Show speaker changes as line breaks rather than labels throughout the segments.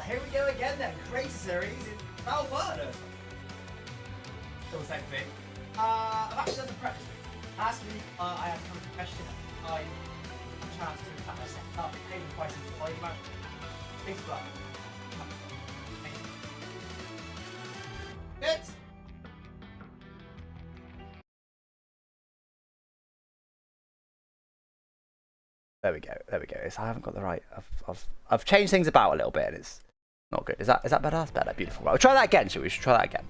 here we go again then. Creator series in Alberta. Still the same thing. I've actually done the prep this week. Last week, I had come to question. I had a chance to cut my set up. Paying the prices of volume out. Big blood. Good. There we go. There we go. I haven't got the right. I've changed things about a little bit, and it's not good. Is that better? That's better. Beautiful. Right, we'll try that again. Shall we? Try that again.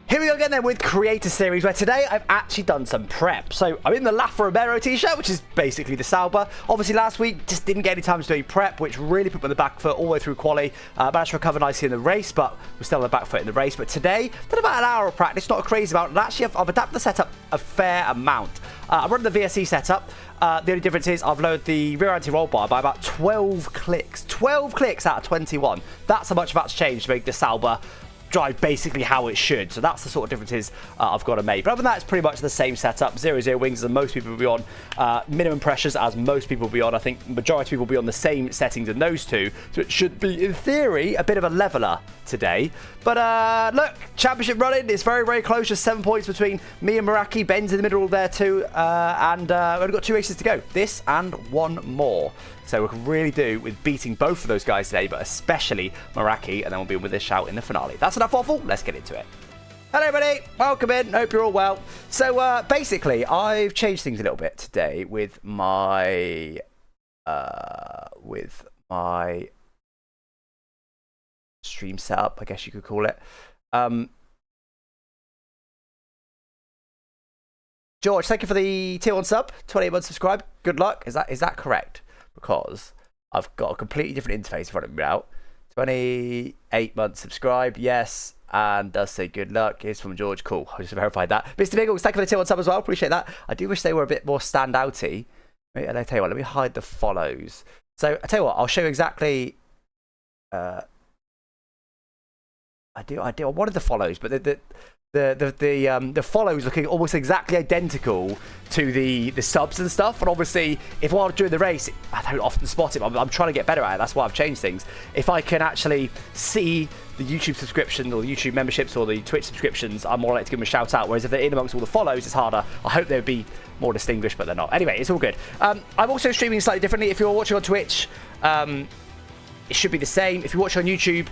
Here we go again then with Creator Series, where today I've actually done some prep. So I'm in the La Romero t-shirt, which is basically the Sauber. Obviously last week just didn't get any time to do prep, which really put me on the back foot all the way through quali. Managed to recover nicely in the race, but we're still on the back foot in the race. But today, done about an hour of practice, not a crazy amount. And actually I've adapted the setup a fair amount. I'm running the VSE setup. The only difference is I've lowered the rear anti-roll bar by about 12 clicks. 12 clicks out of 21. That's how much of that's changed to make the Sauber drive basically how it should. So that's the sort of differences I've got to make. But other than that, it's pretty much the same setup. 0-0 wings as most people will be on. Minimum pressures as most people will be on. I think majority of people will be on the same settings in those two. So it should be, in theory, a bit of a leveler today. But look, championship running is very, very close. Just 7 points between me and Meraki. Ben's in the middle there too. And we've only got 2 races to go. This and one more. So we can really do with beating both of those guys today, but especially Meraki, and then we'll be with this shout in the finale. That's enough waffle. Let's get into it. Hello, everybody. Welcome in. Hope you're all well. So basically, I've changed things a little bit today with my stream setup, I guess you could call it. George, thank you for the tier 1 sub. 28 months subscribe. Good luck. Is that correct? Because I've got a completely different interface in front of me now. 28 months subscribed, yes, and does say good luck. Here's from George. Cool. I just verified that. Mr. Biggles, thank you for the tier 1 sub as well. Appreciate that. I do wish they were a bit more standouty. And I tell you what, let me hide the follows. So I tell you what, I'll show you exactly. I wanted the follows, but the follows looking almost exactly identical to the subs and stuff. And obviously, if while during the race, I don't often spot it. I'm trying to get better at it. That's why I've changed things. If I can actually see the YouTube subscription or the YouTube memberships or the Twitch subscriptions, I'm more likely to give them a shout out. Whereas if they're in amongst all the follows, it's harder. I hope they would be more distinguished, but they're not. Anyway, it's all good. I'm also streaming slightly differently. If you're watching on Twitch, it should be the same. If you're watching on YouTube,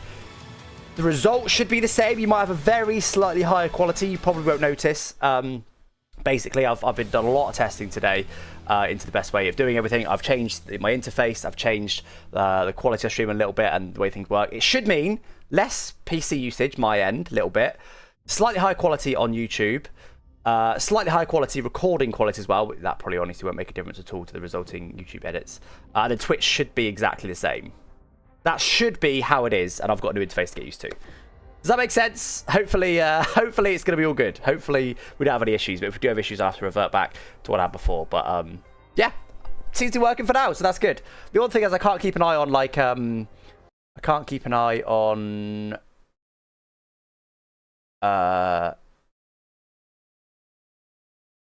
the results should be the same. You might have a very slightly higher quality. You probably won't notice. Basically, I've been done a lot of testing today into the best way of doing everything. I've changed my interface. I've changed the quality of stream a little bit and the way things work. It should mean less PC usage, my end, a little bit. Slightly higher quality on YouTube. Slightly higher quality recording quality as well. That probably honestly won't make a difference at all to the resulting YouTube edits. And then Twitch should be exactly the same. That should be how it is, and I've got a new interface to get used to. Does that make sense? Hopefully it's going to be all good. Hopefully we don't have any issues, but if we do have issues, I'll have to revert back to what I had before. But yeah, seems to be working for now, so that's good. The other thing is I can't keep an eye on, like, I can't keep an eye on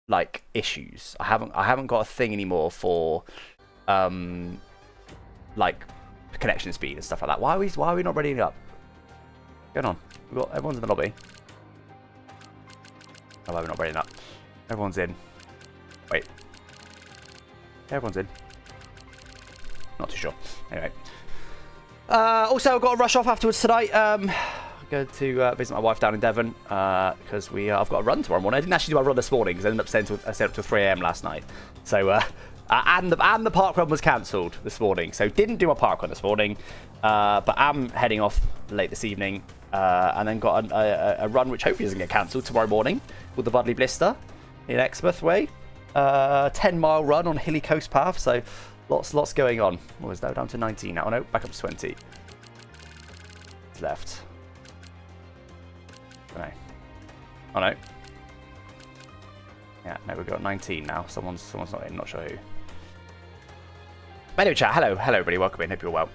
like issues. I haven't got a thing anymore for like connection speed and stuff like that. Why are we not readying up? What's going on? Everyone's in the lobby. Oh, why are we not readying up? Everyone's in. Wait. Everyone's in. Not too sure. Anyway. Also, I've got to rush off afterwards tonight. I'm going to visit my wife down in Devon because I've got a run tomorrow morning. I didn't actually do my run this morning because I ended up staying up till 3 AM last night. So and the park run was cancelled this morning, so didn't do my park run this morning. But I'm heading off late this evening, and then got a run which hopefully doesn't get cancelled tomorrow morning with the Budley Blister in Exmouth Way. 10-mile run on hilly coast path, so lots going on. What is that? Down to 19 now. Oh no, back up to 20. It's left. Okay. Oh no. Yeah, no, we've got 19 now. Someone's not in, not sure who. But anyway, chat, hello everybody, welcome in, hope you're well.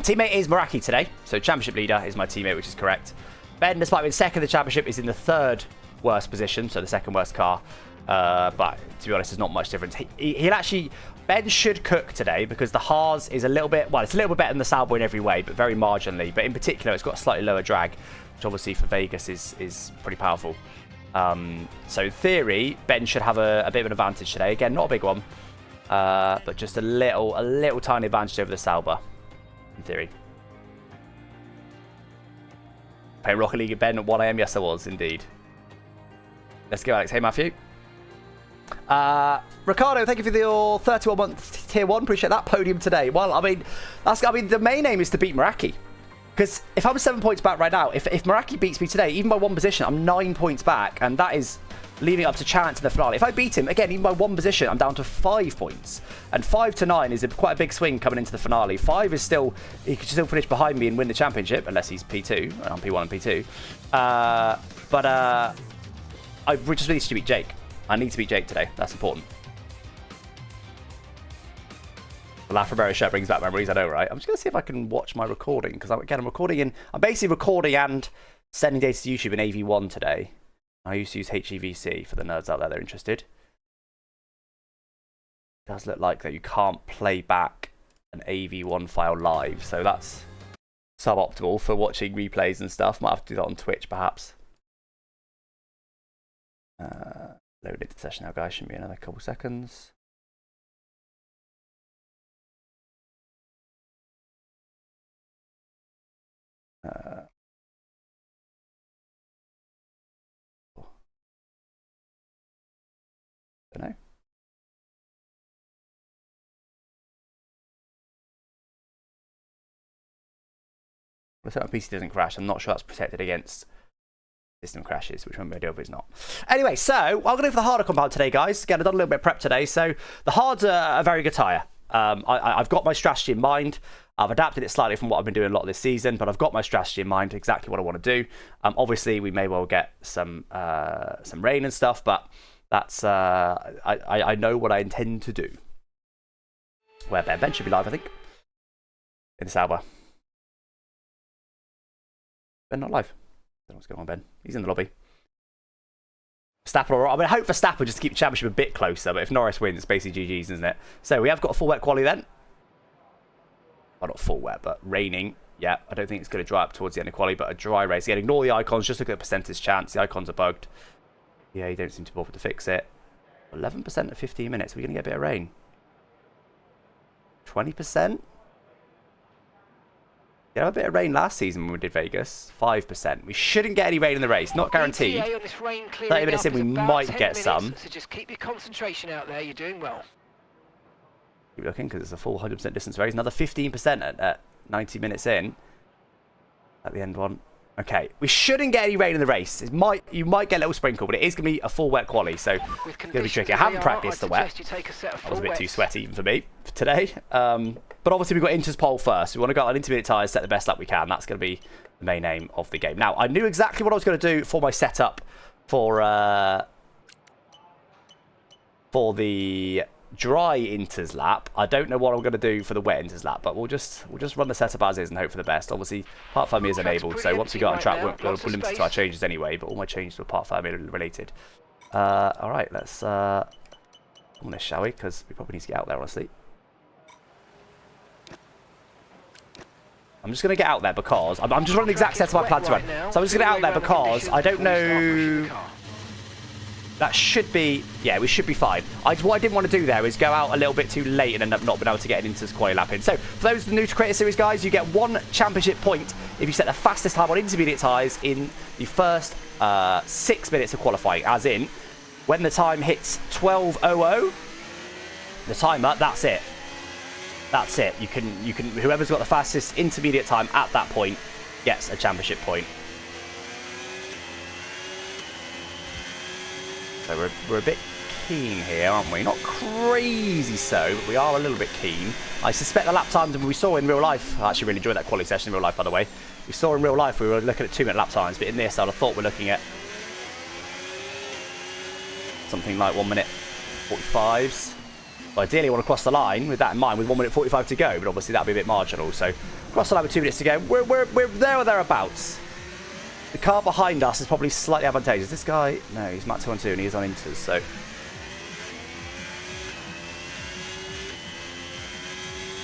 Teammate is Meraki today, so championship leader is my teammate, which is correct. Ben, despite being second in the championship, is in the 3rd worst position, so the 2nd worst car. But to be honest, there's not much difference. He'll actually, Ben should cook today because the Haas is a little bit, well, it's a little bit better than the Sauber in every way, but very marginally. But in particular, it's got a slightly lower drag, which obviously for Vegas is pretty powerful. So in theory, Ben should have a bit of an advantage today. Again, not a big one, but just a little tiny advantage over the Sauber, in theory. Playing Rocket League at Ben at 1 AM? Yes, I was, indeed. Let's go, Alex. Hey, Matthew. Ricardo, thank you for your 31-month tier 1. Appreciate that podium today. Well, I mean, the main aim is to beat Meraki. Because if I'm 7 points back right now, if Meraki beats me today, even by 1 position, I'm 9 points back. And that is leaving it up to chance in the finale. If I beat him, again, even by 1 position, I'm down to 5 points. And 5 to 9 is quite a big swing coming into the finale. 5 is still, he could still finish behind me and win the championship, unless he's P2, and I'm P1 and P2. I just really need to beat Jake. I need to beat Jake today. That's important. The Lafrabera shirt brings back memories, I know, right? I'm just going to see if I can watch my recording, because again, I'm basically recording and sending data to YouTube in AV1 today. I used to use HEVC for the nerds out there that are interested. It does look like that you can't play back an AV1 file live, so that's suboptimal for watching replays and stuff. Might have to do that on Twitch, perhaps. Load into the session now, guys. Shouldn't be another couple seconds. Don't know. Let's hope my PC doesn't crash. I'm not sure that's protected against system crashes, which one may do if it's not. Anyway, so I'm going to go for the harder compound today, guys. Again, I've done a little bit of prep today. So the hards are a very good tyre. I've got my strategy in mind. I've adapted it slightly from what I've been doing a lot of this season, but I've got my strategy in mind, exactly what I want to do. Obviously, we may well get some rain and stuff, but that's I know what I intend to do. Where Ben should be live, I think, in the Sauber. Ben not live. Don't know what's going on, Ben. He's in the lobby. Stappel, I mean, I hope for Stappel just to keep the championship a bit closer, but if Norris wins, it's basically GG's, isn't it? So we have got a full wet quali then. Well, not full wet, but raining. Yeah, I don't think it's going to dry up towards the end of quali, but a dry race. Again, ignore the icons, just look at the percentage chance. The icons are bugged. Yeah, you don't seem to bother to fix it. 11% of 15 minutes. Are we going to get a bit of rain? 20%? We had a bit of rain last season when we did Vegas. 5%. We shouldn't get any rain in the race. Not guaranteed. 30 minutes in, we might get some.
So just keep your concentration out there. You're doing well.
Keep looking, because it's a full 100% distance race. Another 15% at 90 minutes in. At the end one. Okay. We shouldn't get any rain in the race. You might get a little sprinkle, but it is going to be a full wet quali, so it's going to be tricky. I haven't practiced the wet. That was a bit too sweaty even for me today. But obviously, we've got Inter's pole first. We want to go on intermediate tyres, set the best lap we can. That's going to be the main aim of the game. Now, I knew exactly what I was going to do for my setup for the dry Inter's lap. I don't know what I'm going to do for the wet Inter's lap, but we'll just run the setup as is and hope for the best. Obviously, Part 5 is enabled, so once we go on track, we're limited to our changes anyway, but all my changes were Part 5 related. All right, let's on this, shall we? Because we probably need to get out there, honestly. I'm just going to get out there because I'm just running the exact setup I plan to run. So I'm just going to get out there because I don't know. That should be, yeah, we should be fine. What I didn't want to do there is go out a little bit too late and end up not being able to get an Inter's quali lap in. So for those new to Creator Series, guys, you get 1 championship point if you set the fastest time on intermediate tyres in the first 6 minutes of qualifying. As in, when the time hits 12:00, the timer, that's it. That's it. You can whoever's got the fastest intermediate time at that point gets a championship point. So we're a bit keen here, aren't we? Not crazy so, but we are a little bit keen. I suspect the lap times we saw in real life. I actually really enjoyed that quality session in real life, by the way. We saw in real life we were looking at 2-minute lap times, but in this I thought we're looking at something like 1 minute 45s. Well, ideally, I want to cross the line with that in mind, with 1 minute 45 to go, but obviously that'll be a bit marginal. So, cross the line with 2 minutes to go. We're there or thereabouts. The car behind us is probably slightly advantageous. This guy, no, he's Matt 212 and he is on Inters, so.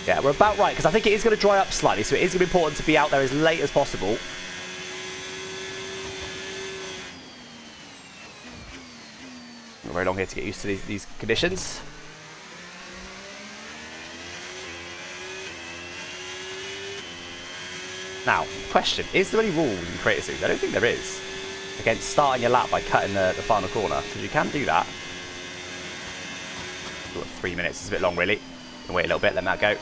Yeah, we're about right, because I think it is going to dry up slightly, so it is going to be important to be out there as late as possible. Not very long here to get used to these conditions. Now, question, is there any rules in Creator Series? I don't think there is. Against starting your lap by cutting the final corner, because you can do that. 3 minutes is a bit long, really. Can wait a little bit, let that go.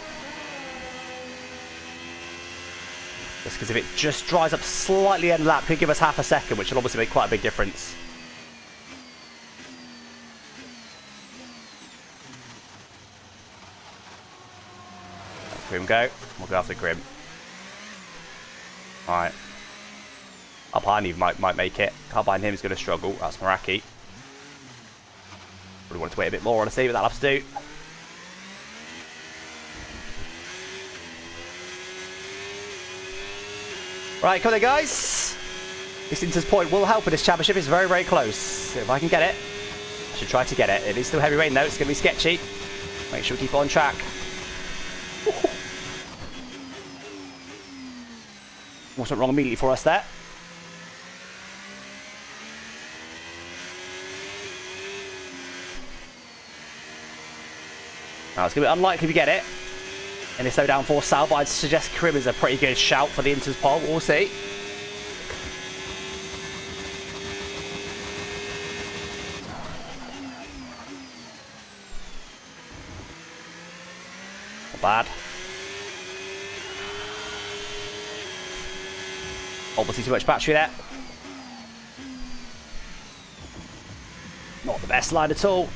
Just because if it just dries up slightly end lap, could give us half a second, which will obviously make quite a big difference. Let Grim go. We'll go after Grim. Alright. Up behind him might make it. Car behind him is going to struggle. That's Meraki. Probably wanted to wait a bit more, honestly, but that'll have to do. Right, come on guys. This Inter's point will help in this championship. It's very, very close. If I can get it, I should try to get it. It is still heavy rain though. It's going to be sketchy. Make sure we keep it on track. Wasn't wrong immediately for us there. Now it's going to be unlikely we get it in this low downforce Sal, but I'd suggest Krim is a pretty good shout for the Inter's pole. We'll see. Not bad. Obviously too much battery there. Not the best line at all.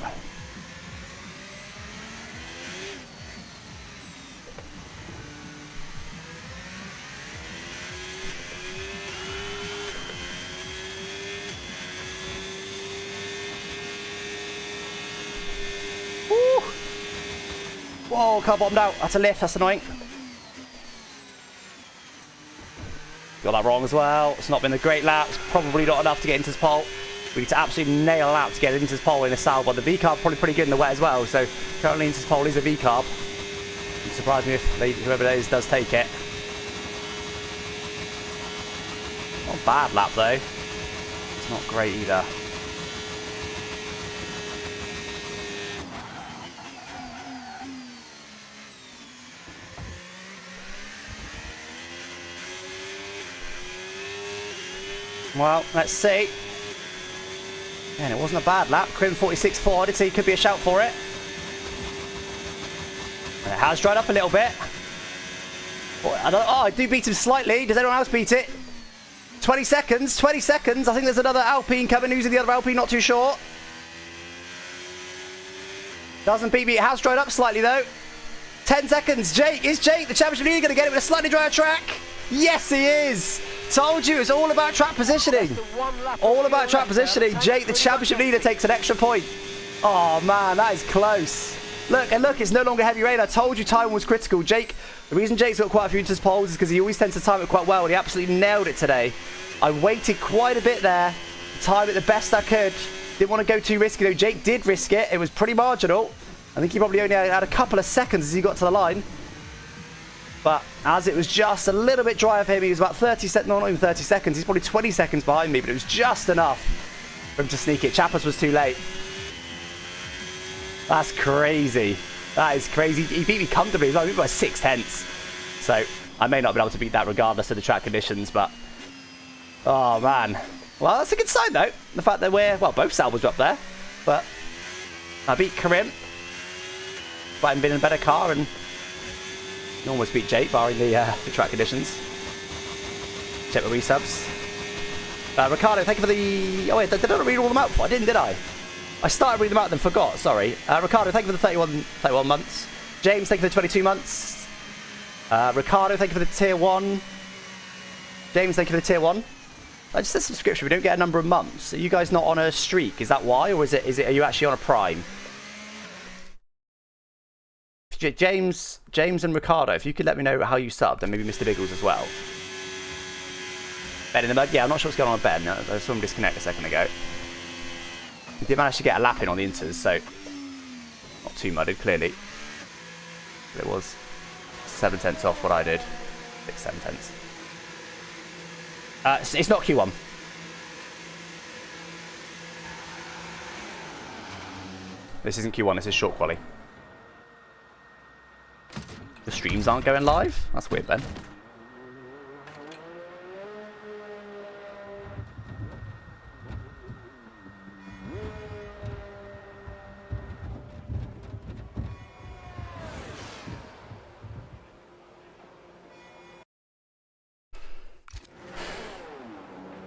Woo. Whoa, car bombed out. That's a lift, that's annoying. Got that wrong as well. It's not been a great lap. It's probably not enough to get into his pole. We need to absolutely nail a lap to get into his pole in a Sal, but the V-carb probably pretty good in the wet as well. So currently into his pole is a V-carb. Wouldn't surprise me if whoever it is does take it. Not a bad lap though. It's not great either. Well, let's see. And it wasn't a bad lap. Crim 46.4. I did say he could be a shout for it. And it has dried up a little bit. I do beat him slightly. Does anyone else beat it? 20 seconds. 20 seconds. I think there's another Alpine coming. Who's in the other Alpine? Not too sure. Doesn't beat me. It has dried up slightly though. 10 seconds. Jake. Is Jake the championship leader going to get it with a slightly drier track? Yes, he is. Told you, it's all about track positioning. All about track positioning. Jake, the championship leader, takes an extra point. Oh, man, that is close. Look, and look, it's no longer heavy rain. I told you time was critical. Jake, the reason Jake's got quite a few into his poles is because he always tends to time it quite well, and he absolutely nailed it today. I waited quite a bit there, timed it the best I could. Didn't want to go too risky, though. Jake did risk it. It was pretty marginal. I think he probably only had a couple of seconds as he got to the line. But as it was just a little bit drier for him, he was about 30 seconds, no, not even 30 seconds, he's probably 20 seconds behind me, but it was just enough for him to sneak it. Chappers was too late. That's crazy. That is crazy. He beat me comfortably, he beat me by 6/10. So I may not be able to beat that regardless of the track conditions, but oh man. Well, that's a good sign though. The fact that well, both Salvos were up there, but I beat Karim, but I've been in a better car and almost beat Jake, barring the track conditions. Check the resubs. Ricardo, thank you for the... Oh wait, did I not read all them out before? I didn't, did I? I started reading them out and then forgot, sorry. Ricardo, thank you for the 31 months. James, thank you for the 22 months. Ricardo, thank you for the tier 1. James, thank you for the tier 1. I just said subscription, we don't get a number of months. Are you guys not on a streak? Is that why? Or are you actually on a prime? James and Ricardo, if you could let me know how you subbed, and maybe Mr. Biggles as well. Ben in the mud? Yeah, I'm not sure what's going on with Ben. I saw him disconnect a second ago. He did manage to get a lap in on the Inters, so not too mudded, clearly. But it was 7/10 off what I did. 6, 7/10. It's not Q1. This isn't Q1, this is short quali. The streams aren't going live? That's weird then.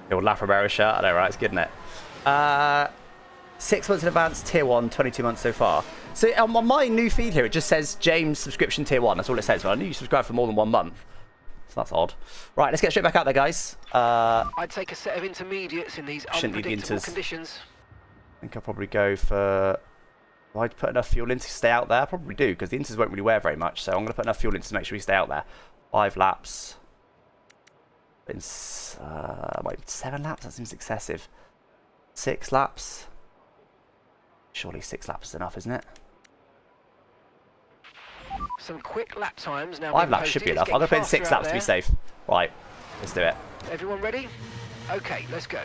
The old Lafrabera shirt, I know, right? It's good, isn't it? 6 months in advance, tier 1, 22 months so far. So on my new feed here, it just says James subscription tier 1. That's all it says. But I knew you subscribed for more than 1 month. So that's odd. Right, let's get straight back out there, guys.
I'd take a set of intermediates in these unpredictable conditions.
I think I'll probably go for... Do I put enough fuel in to stay out there? I probably do, because the inters won't really wear very much. So I'm going to put enough fuel in to make sure we stay out there. 5 laps. Been 7 laps? That seems excessive. 6 laps. Surely 6 laps is enough, isn't it?
Some quick lap times now.
5 laps should be enough. I'm going to put in 6 laps to be safe. Right, let's do it.
Everyone ready? Okay, let's go.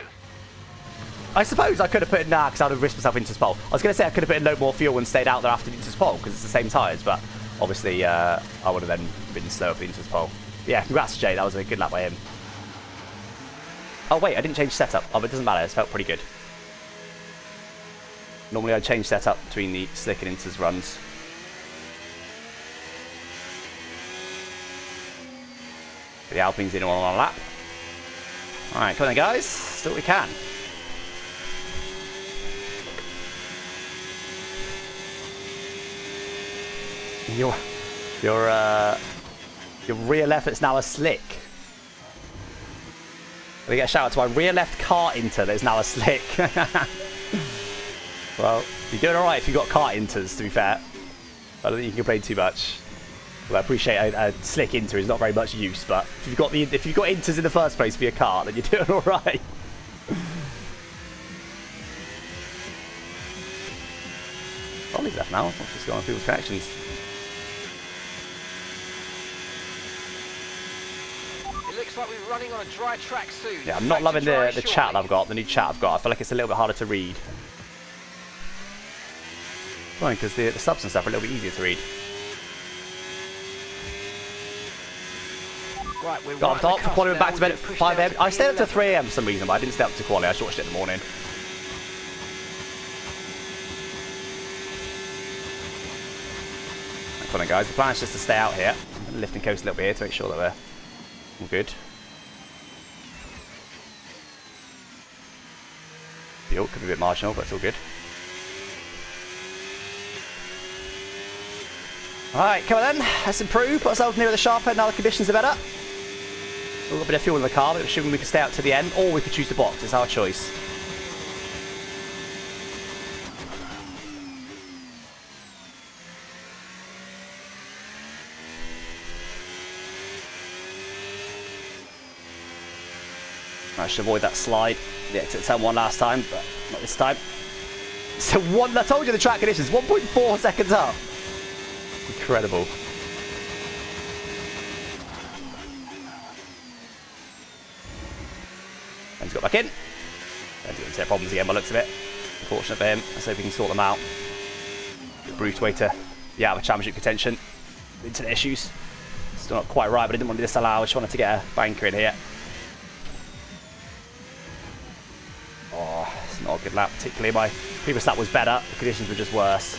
I suppose I could have put in because I would have risked myself into pole. I was going to say I could have put in no more fuel and stayed out there after the Inter's pole because it's the same tyres, but obviously I would have then been slower for the Inter's pole. But yeah, congrats to Jay. That was a good lap by him. Oh wait, I didn't change setup. Oh, but it doesn't matter. It felt pretty good. Normally I change setup between the slick and Inter's runs. Get the Alpines in on a lap. Alright, come on then guys. Do what we can. Your rear left is now a slick. We get a shout out to my rear left car Inter that is now a slick. Well, you're doing alright if you've got car Inters, to be fair. I don't think you can complain too much. Well, I appreciate a slick Inter is not very much use, but if you've got Inters in the first place for your car, then you're doing alright. Ollie's left now. What's just going on people's connections?
Looks like we're running on a dry track soon.
Yeah, I'm not loving the chat I've got, the new chat I've got. I feel like it's a little bit harder to read. Well, because the subs and stuff are a little bit easier to read.
Right, we're
got up for quali, back to bed at 5 AM. I stayed up to 3 AM for some reason, but I didn't stay up to quali. I just watched it in the morning. Come on, guys. The plan is just to stay out here. Lift and coast a little bit here to make sure that we're all good. Fuel could be a bit marginal, but it's all good. Alright, come on then. Let's improve. Put ourselves nearer the sharp end now the conditions are better. A little bit of fuel in the car, but assuming we can stay out to the end, or we could choose the box. It's our choice. I should avoid that slide. The exit turn 1 last time, but not this time. So I told you the track conditions, 1.4 seconds up. Incredible. Ben's got back in. Ben's going to have problems again by the looks of it. Unfortunate for him. Let's hope we can sort them out. Brute way to be out of championship contention. Into the issues. Still not quite right, but I didn't want to disallow. I just wanted to get a banker in here. Oh, it's not a good lap. Particularly my previous lap was better. The conditions were just worse.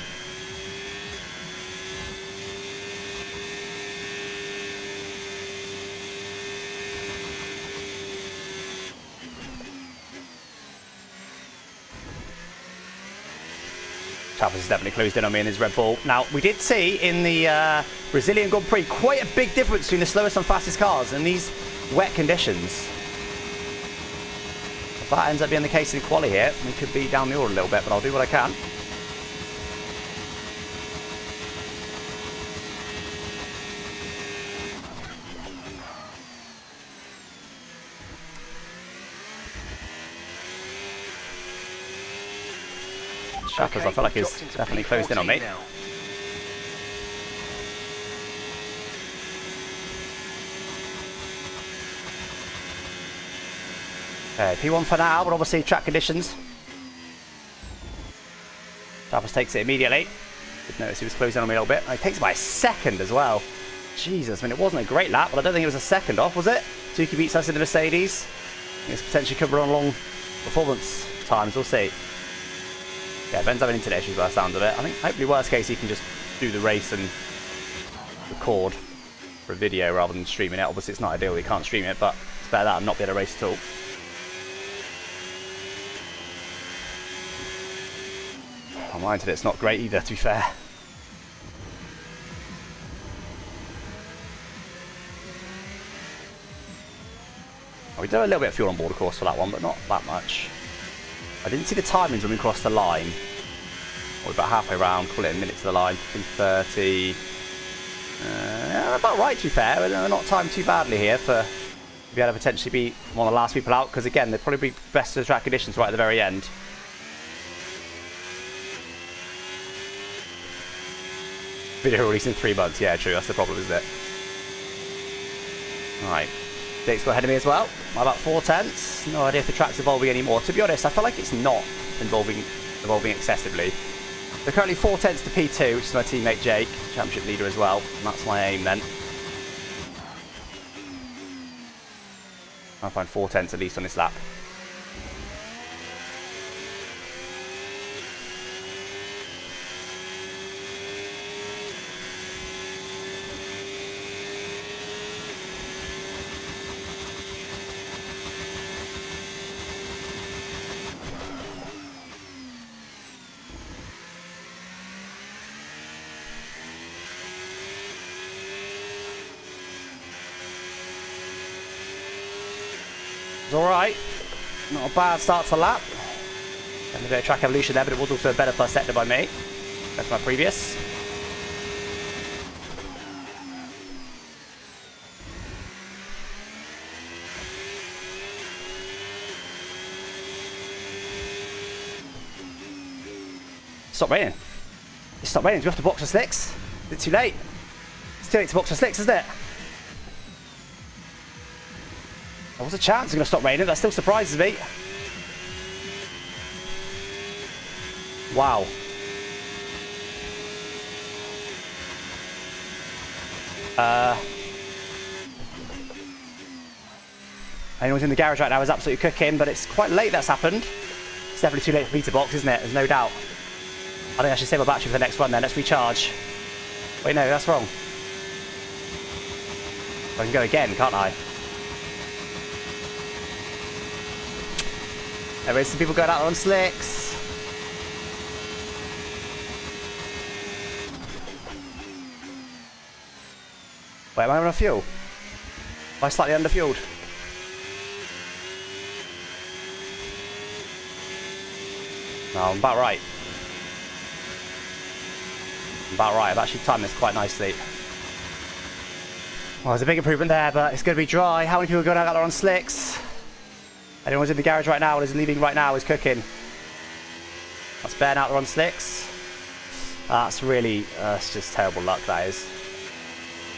Travis has definitely closed in on me in his Red Bull. Now, we did see in the Brazilian Grand Prix quite a big difference between the slowest and fastest cars in these wet conditions. If that ends up being the case in quali here, we could be down the order a little bit, but I'll do what I can. Shappers, I feel like he's definitely closed in on me. Okay, P1 for now, but obviously track conditions. Tapas takes it immediately. Did notice he was closing on me a little bit. He takes it by a second as well. Jesus, I mean, it wasn't a great lap, but I don't think it was a second off, was it? Tuki beats us in the Mercedes. It's potentially could run long performance times, we'll see. Yeah, Ben's having internet issues by the sound of it. I think hopefully worst case he can just do the race and record for a video rather than streaming it. Obviously it's not ideal, he can't stream it, but it's better that and not be able to race at all. My internet's not great either, to be fair. We did a little bit of fuel on board, of course, for that one, but not that much. I didn't see the timings when we crossed the line. We're about halfway around, call it a minute to the line, 3:30. Yeah, about right, to be fair. We're not timed too badly here for to be able to potentially be one of the last people out, because again, they'd probably be best of the track conditions right at the very end. Video release in 3 months, yeah, true, that's the problem, isn't it? Alright. Jake's got ahead of me as well. About 4/10. No idea if the track's evolving anymore. To be honest, I feel like it's not evolving excessively. They're currently 4/10 to P2, which is my teammate Jake, championship leader as well. And that's my aim then. I'll find 4/10 at least on this lap. Alright, not a bad start to the lap. And a bit of track evolution there, but it was also a better first sector by me. That's my previous. Stop raining. It stopped raining. Do we have to box for slicks? Is it too late? It's too late to box for slicks, isn't it? There was a chance it's going to stop raining. That still surprises me. Wow. Anyone's in the garage right now is absolutely cooking, but it's quite late that's happened. It's definitely too late for me to box, isn't it? There's no doubt. I think I should save my battery for the next run then. Let's recharge. Wait, no, that's wrong. I can go again, can't I? There is some people going out on slicks. Wait, am I having enough fuel? Am I slightly underfueled? No, I'm about right. I'm about right. I've actually timed this quite nicely. Well, there's a big improvement there, but it's going to be dry. How many people are going out there on slicks? Anyone's in the garage right now and is leaving right now is cooking. That's Ben out there on slicks. That's really, it's just terrible luck, that is.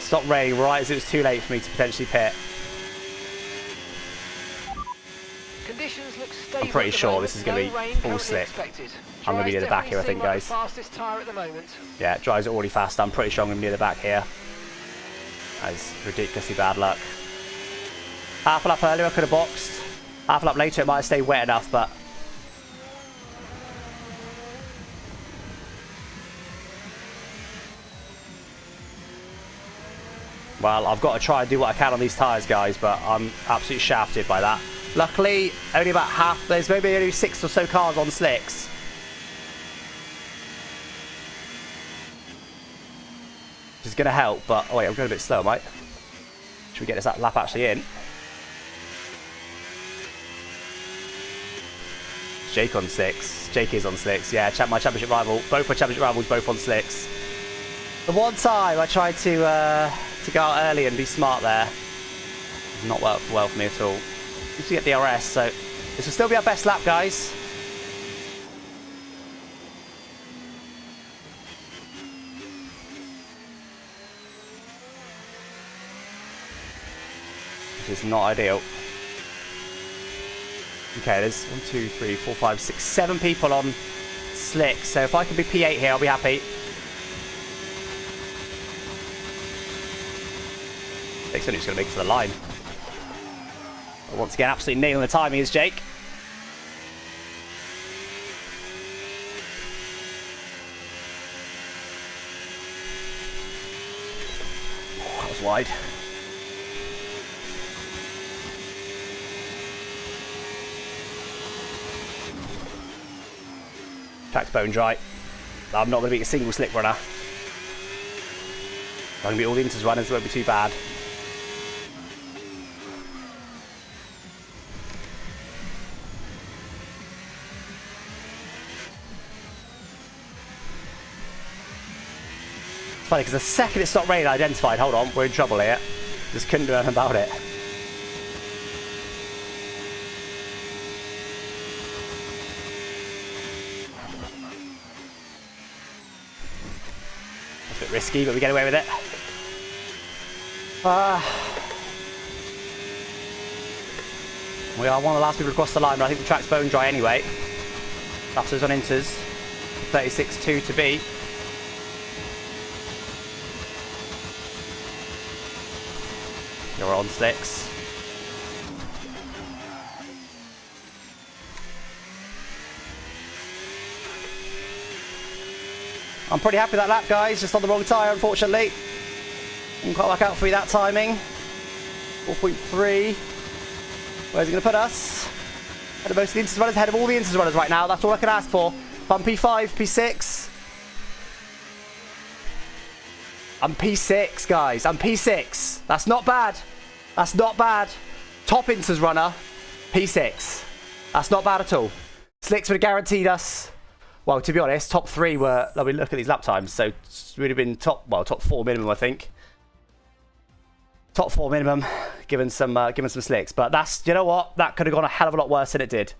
Stopped raining right as it was too late for me to potentially pit.
Conditions look stable.
I'm pretty sure this is going to be full slick. I'm going to be near the back here, I think, guys.
Fastest tyre at the moment.
Yeah, drives it already fast. I'm pretty sure I'm going to be near the back here. That is ridiculously bad luck. Half a lap earlier, I could have boxed. Half a lap later, it might have stayed wet enough, but... Well, I've got to try and do what I can on these tyres, guys, but I'm absolutely shafted by that. Luckily, only about half... There's maybe only 6 or so cars on slicks. Which is going to help, but... Oh, wait, I'm going a bit slow, mate. Should we get this lap actually in? Jake on slicks. Jake is on slicks. Yeah, my championship rival. Both my championship rivals, both on slicks. The one time I tried to go out early and be smart there, not worked well for me at all. Need to get the RS, so this will still be our best lap, guys. This is not ideal. Okay, there's 1, 2, 3, 4, 5, 6, 7 people on slick. So if I can be P8 here, I'll be happy. Jake's only just going to make it to the line. But once again, absolutely nailing the timing is Jake. Oh, that was wide. Track's bone dry. I'm not going to beat a single slick runner. I'm going to beat all the inters runners, it won't be too bad. It's funny because the second it stopped raining, I identified, hold on, we're in trouble here. Just couldn't do anything about it. A bit risky, but we get away with it. We are one of the last people to cross the line, but I think the track's bone dry anyway. Laps on inters. 36.2 to beat. You're on slicks. I'm pretty happy with that lap, guys. Just on the wrong tyre, unfortunately. Didn't quite work out for me that timing. 4.3. Where's it going to put us? Ahead of most of the Inters runners, ahead of all the Inters runners right now. That's all I can ask for. If I'm P5, P6. I'm P6, guys. I'm P6. That's not bad. That's not bad. Top Inters runner, P6. That's not bad at all. Slicks would have guaranteed us. Well, to be honest, top 3 were. Let me look at these lap times. So it would have been top 4 minimum, I think. Top 4 minimum, given some slicks. But that's, you know what? That could have gone a hell of a lot worse than it did.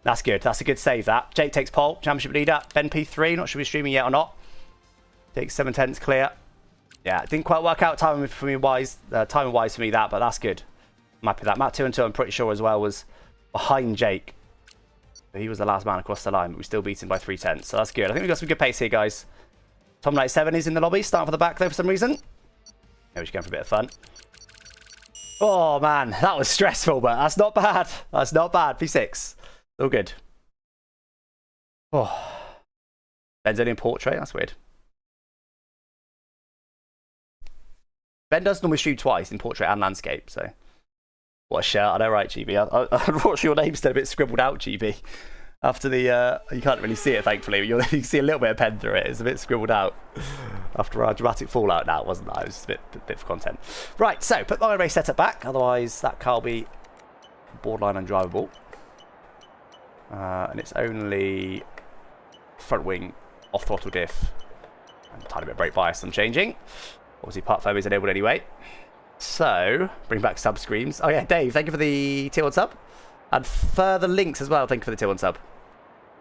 That's good. That's a good save. That Jake takes pole, championship leader. Ben P3. Not sure if he's streaming yet or not. Takes 7/10 clear. Yeah, it didn't quite work out timing for me wise for me that, but that's good. I'm happy with that. Matt 2 and 2, I'm pretty sure as well, was behind Jake. He was the last man across the line, but we still beat him by 3/10, so that's good. I think we've got some good pace here, guys. Tom Knight 7 is in the lobby, starting for the back though for some reason. Maybe we're just going for a bit of fun. Oh man, that was stressful, but that's not bad. That's not bad. P6. All good. Oh. Ben's only in portrait, that's weird. Ben does normally stream twice in portrait and landscape, so. What a shirt, I know, right, GB? Unfortunately, your name's still a bit scribbled out, GB. After the, you can't really see it, thankfully. You can see a little bit of pen through it. It's a bit scribbled out. After our dramatic fallout now, wasn't that? It was just a bit for content. Right, so, put my race setup back. Otherwise, that car will be borderline undrivable. And it's only front wing, off throttle diff, and a tiny bit of brake bias I'm changing. Obviously, part foam is enabled anyway. So, bring back sub screams. Oh yeah, Dave, thank you for the tier 1 sub. And further links as well, thank you for the tier 1 sub.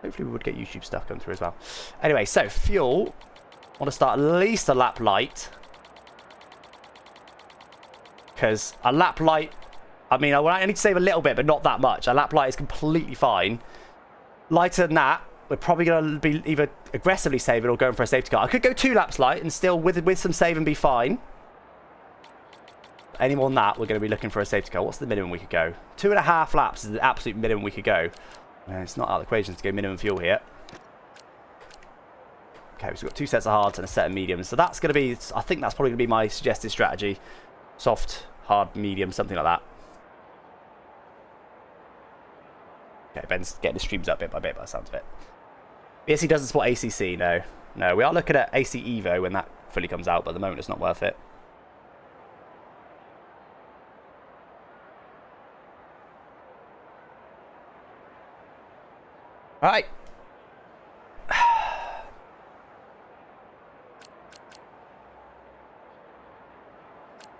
Hopefully we would get YouTube stuff coming through as well. Anyway, so, fuel. I want to start at least a lap light. Because a lap light, I mean, I need to save a little bit, but not that much. A lap light is completely fine. Lighter than that, we're probably going to be either aggressively saving or going for a safety car. I could go 2 laps light and still, with some saving, be fine. Any more than that, we're going to be looking for a safety car. What's the minimum we could go? 2.5 laps is the absolute minimum we could go. It's not out of the equation to go minimum fuel here. Okay, so we've got 2 sets of hards and a set of mediums. So that's going to be, I think that's probably going to be my suggested strategy. Soft, hard, medium, something like that. Okay, Ben's getting the streams up bit by bit by the sounds of it. BSC doesn't support ACC, no. No, we are looking at AC Evo when that fully comes out, but at the moment it's not worth it. Alright.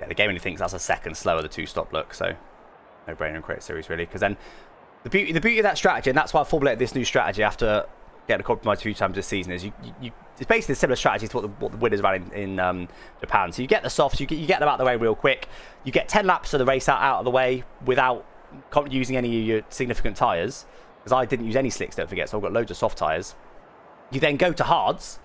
Yeah, the game only thinks that's a second slower, the 2-stop look, so no brainer in Create Series really. Because then the beauty of that strategy, and that's why I formulated this new strategy after getting a compromise a few times this season, is it's basically a similar strategy to what the winners ran in Japan. So you get the softs, you get them out of the way real quick. You get 10 laps of the race out of the way without using any of your significant tyres, because I didn't use any slicks, don't forget, so I've got loads of soft tyres. You then go to hards,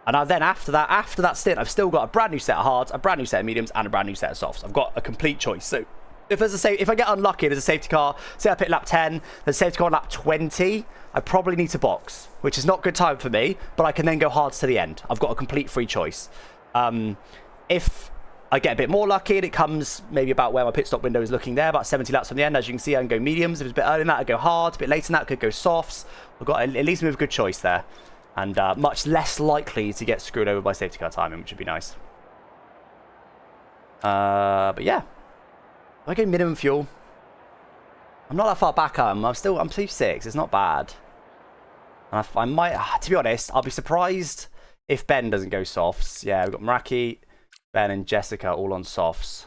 and then after that stint, I've still got a brand new set of hards, a brand new set of mediums, and a brand new set of softs. I've got a complete choice. So if I get unlucky, there's a safety car, say I pick lap 10, there's a safety car on lap 20, I probably need to box, which is not good time for me, but I can then go hards to the end. I've got a complete free choice. If I get a bit more lucky and it comes maybe about where my pit stop window is looking there, about 70 laps from the end, as you can see, I can go mediums. If it's a bit earlier than that, I go hard. A bit later than that, I could go softs. I've got at least a good choice there, and much less likely to get screwed over by safety car timing, which would be nice. But yeah, if I go minimum fuel, I'm not that far back. I'm P6. It's not bad. And I might, to be honest, I'll be surprised if Ben doesn't go softs. Yeah, we've got Meraki, Ben, and Jessica all on softs.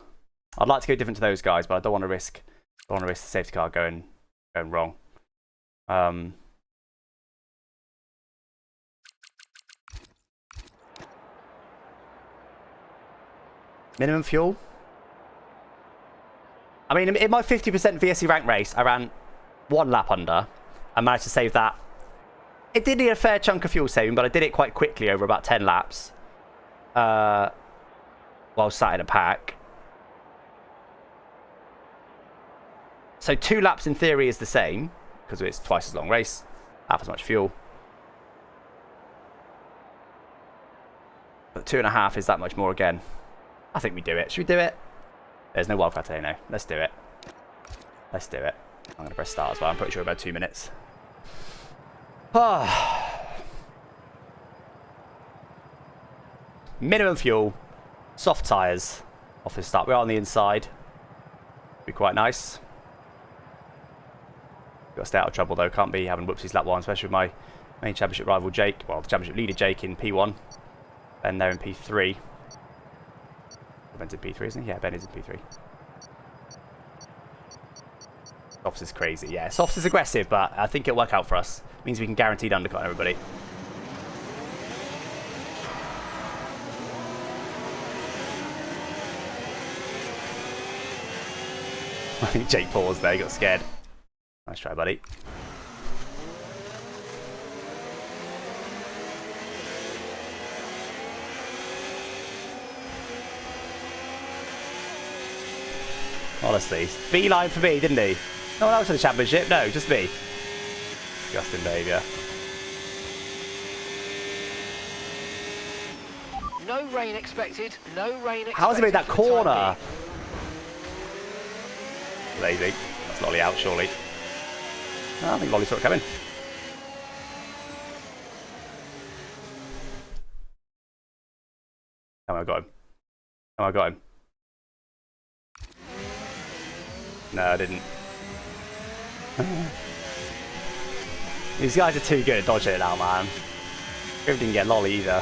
I'd like to go different to those guys, but I don't want to risk the safety car going wrong. Minimum fuel. I mean, in my 50% VSC rank race, I ran 1 lap under. I managed to save that. It did need a fair chunk of fuel saving, but I did it quite quickly over about 10 laps. While sat in a pack. So 2 laps in theory is the same, because it's twice as long race, half as much fuel. But 2.5 is that much more again. I think we do it. Should we do it? There's no wildcard today, no. Let's do it. Let's do it. I'm going to press start as well. I'm pretty sure about 2 minutes. Minimum fuel. Soft tyres. Off the start. We're on the inside. Be quite nice. Got to stay out of trouble though. Can't be having whoopsies lap 1, especially with my main championship rival Jake. Well, the championship leader Jake in P1. Ben there in P3. Ben's in P3, isn't he? Yeah, Ben is in P3. Softs is crazy. Yeah, Softs is aggressive, but I think it'll work out for us. It means we can guaranteed undercut everybody. I think Jake paused there. He got scared. Nice try, buddy. Honestly, beeline for me, didn't he? No one else in the championship? No, just me. Disgusting behaviour.
No rain expected. No rain expected.
How has he made that corner? Lazy. That's Lolly out, surely. No, I think Lolly saw it coming. Oh, I got him. Oh, I got him. No, I didn't. These guys are too good at dodging it now, man. Griff didn't get Lolly either.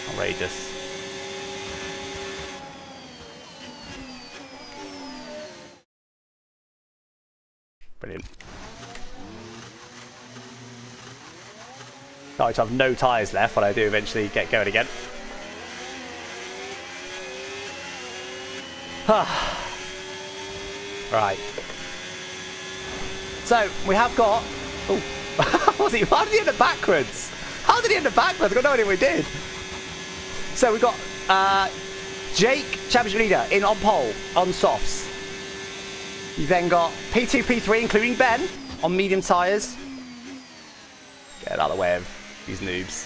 Outrageous. Brilliant. I have no tyres left when I do eventually get going again. Right. So we have got. Oh, how did he end up backwards? How did he end up backwards? I've got no idea what he did. So we've got Jake, championship leader, in on pole on softs. You've then got P2, P3, including Ben, on medium tyres. Get out of the way of these noobs.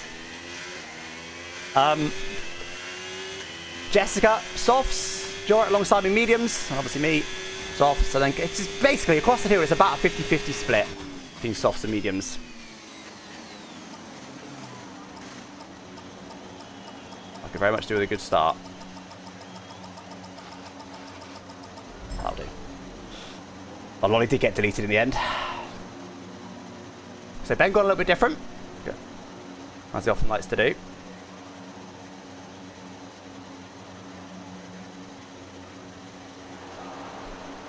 Jessica, softs. Jorrit alongside me, mediums. And obviously me, softs. So then it's just basically across the field, it's about a 50-50 split between softs and mediums. I could very much do with a good start. That'll do. Oh, Lolly did get deleted in the end. So Ben got a little bit different. Good. As he often likes to do.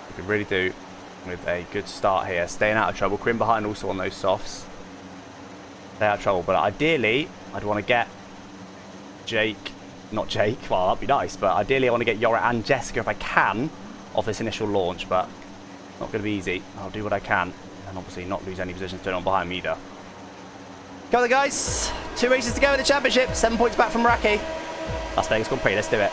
We could really do with a good start here. Staying out of trouble. Crim behind also on those softs. Stay out of trouble. But ideally, I'd want to get Jake not Jake. Well, that'd be nice, but ideally I want to get Yora and Jessica if I can off this initial launch, but not going to be easy. I'll do what I can, and obviously not lose any positions turn on behind me either. Go there, guys. 2 races to go in the championship. 7 points back from Raki. Las Vegas Grand Prix. Let's do it.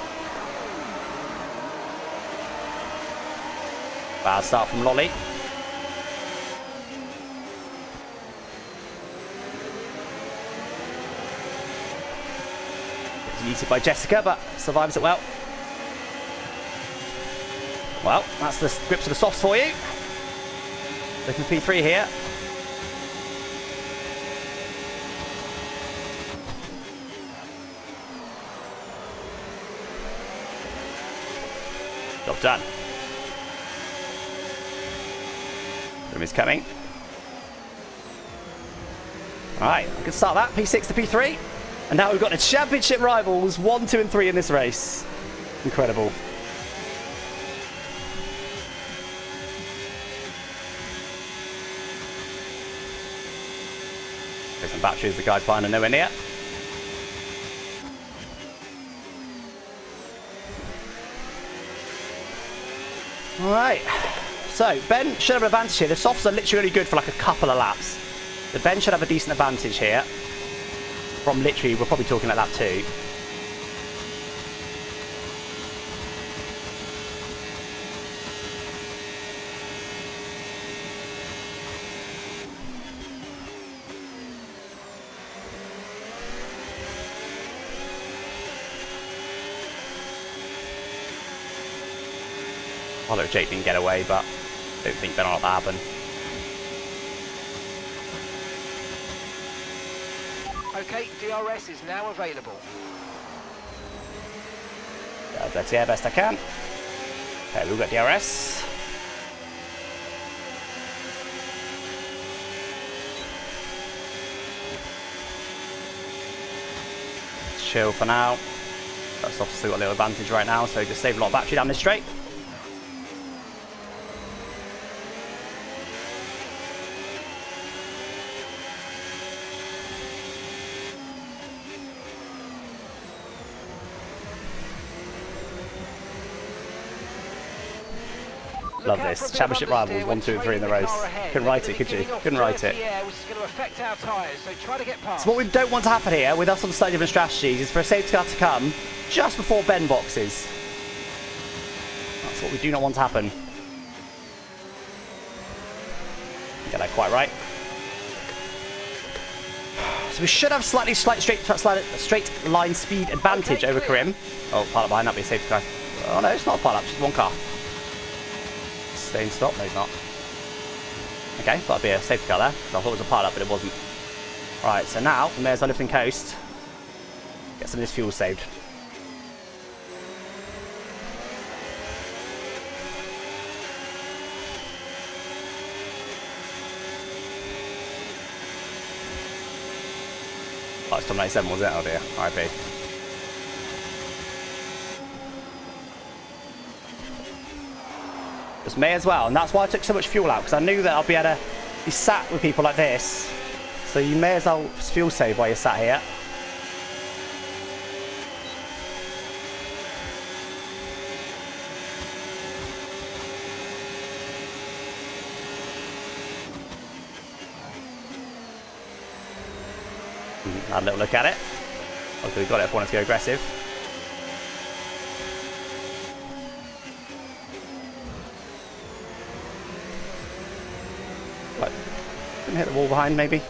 Bad start from Lolly. Eaten by Jessica, but survives it well. Well, that's the grips of the softs for you. Looking for P3 here. Job done. Room is coming. Alright, I can start that. P6 to P3. And now we've got the championship rivals 1, 2, and 3 in this race. Incredible. There's some batteries, the guys behind are nowhere near. Alright. So, Ben should have an advantage here. The softs are literally really good for like a couple of laps. So Ben should have a decent advantage here. From literally, we're probably talking like lap 2. Although Jake didn't get away, but I don't think Ben will let that happen.
Okay, DRS is now available.
That's the best I can. Okay, we've got DRS. Chill for now. That's obviously still got a little advantage right now, so just save a lot of battery down this straight. Love this. Championship rivals, 1, 2, and 3 in the race. Couldn't write it, could you? Couldn't write it. So what we don't want to happen here, with us on the slightly different strategies, is for a safety car to come just before Ben boxes. That's what we do not want to happen. Get that quite right. So we should have straight line speed advantage over Karim. Oh, pilot behind, that'll be a safety car. Oh no, it's not a pilot, just one car. Staying stop, no he's not. Okay, thought it'd be a safety car there, because I thought it was a pilot, but it wasn't. Right, so now, we may as well lift in coast. Get some of this fuel saved. Oh, it's Tom 97, was it? Oh dear, RIP. Just may as well, and that's why I took so much fuel out, because I knew that I'd be able to be sat with people like this. So you may as well fuel save while you're sat here. Had a little look at it. Okay, we've got it if we want to go aggressive. Right. Didn't hit the wall behind, maybe.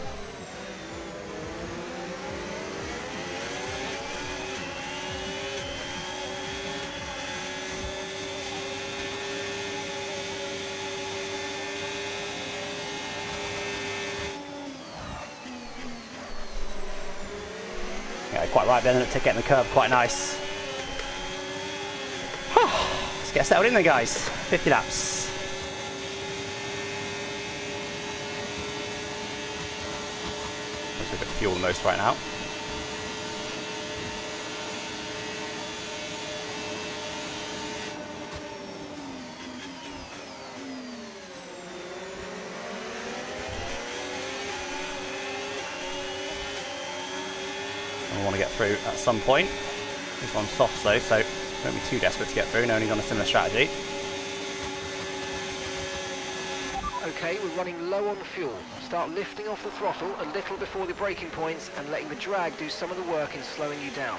Yeah, quite right then, to get in the curve, quite nice. Let's get settled in there, guys. 50 laps. There's a bit of fuel in most right now. I want to get through at some point. This one's soft though, so don't be too desperate to get through. No, he's on a similar strategy.
Okay, we're running low on fuel. Start lifting off the throttle a little before the braking points and letting the drag do some of the work in slowing you down.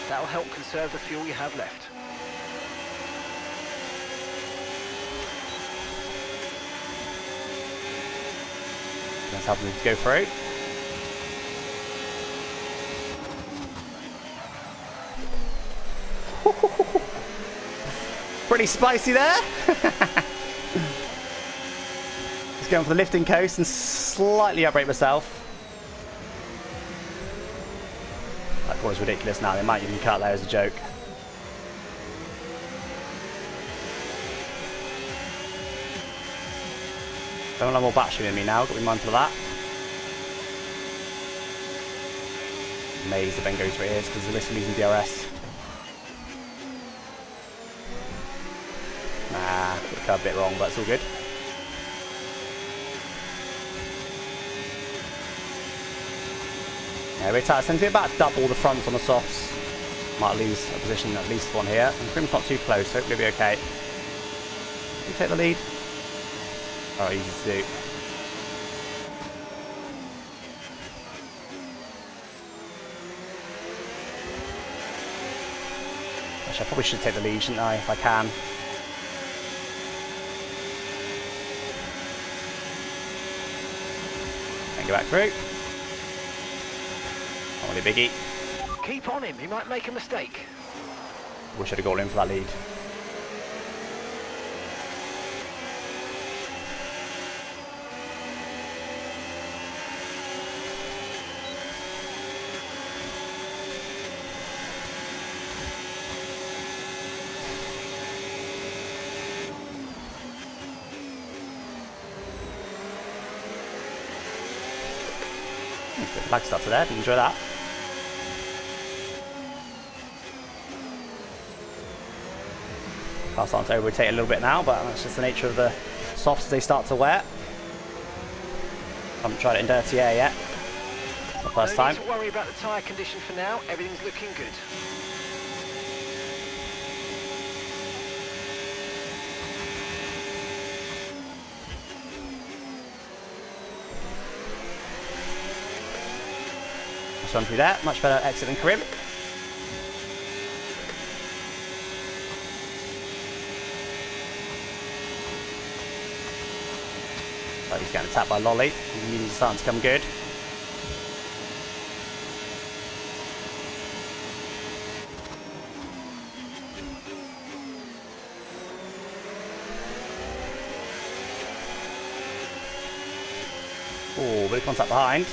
That'll help conserve the fuel you have left.
Let's have them to go through. Pretty spicy there. Just going for the lifting coast and slightly uprate myself. That corner's ridiculous now. They might even cut there as a joke. Don't have more battery in me now, got to be mindful of that. Amazed the Ben goes for it here because the risk of losing DRS. Nah, got the curve a bit wrong, but it's all good. Yeah, we're tight. It's going to be about double the fronts on the softs. Might lose a position, at least one here. And Grim's not too close, so hopefully it'll be okay. You take the lead. Oh, easy to do. Actually, I probably should take the lead, shouldn't I, if I can. And go back through. Not really biggie.
Keep on him, he might make a mistake.
We should have gone in for that lead. Good lag start to there, enjoy that. Car starting to over-rotate a little bit now, but that's just the nature of the softs as they start to wear. Haven't tried it in dirty air yet. It's the first time.
No need to worry about the tyre condition for now, everything's looking good.
Just run through there, much better exit than Karim. But he's getting attacked by Lolly. He's starting to come good. Oh, bit of contact behind.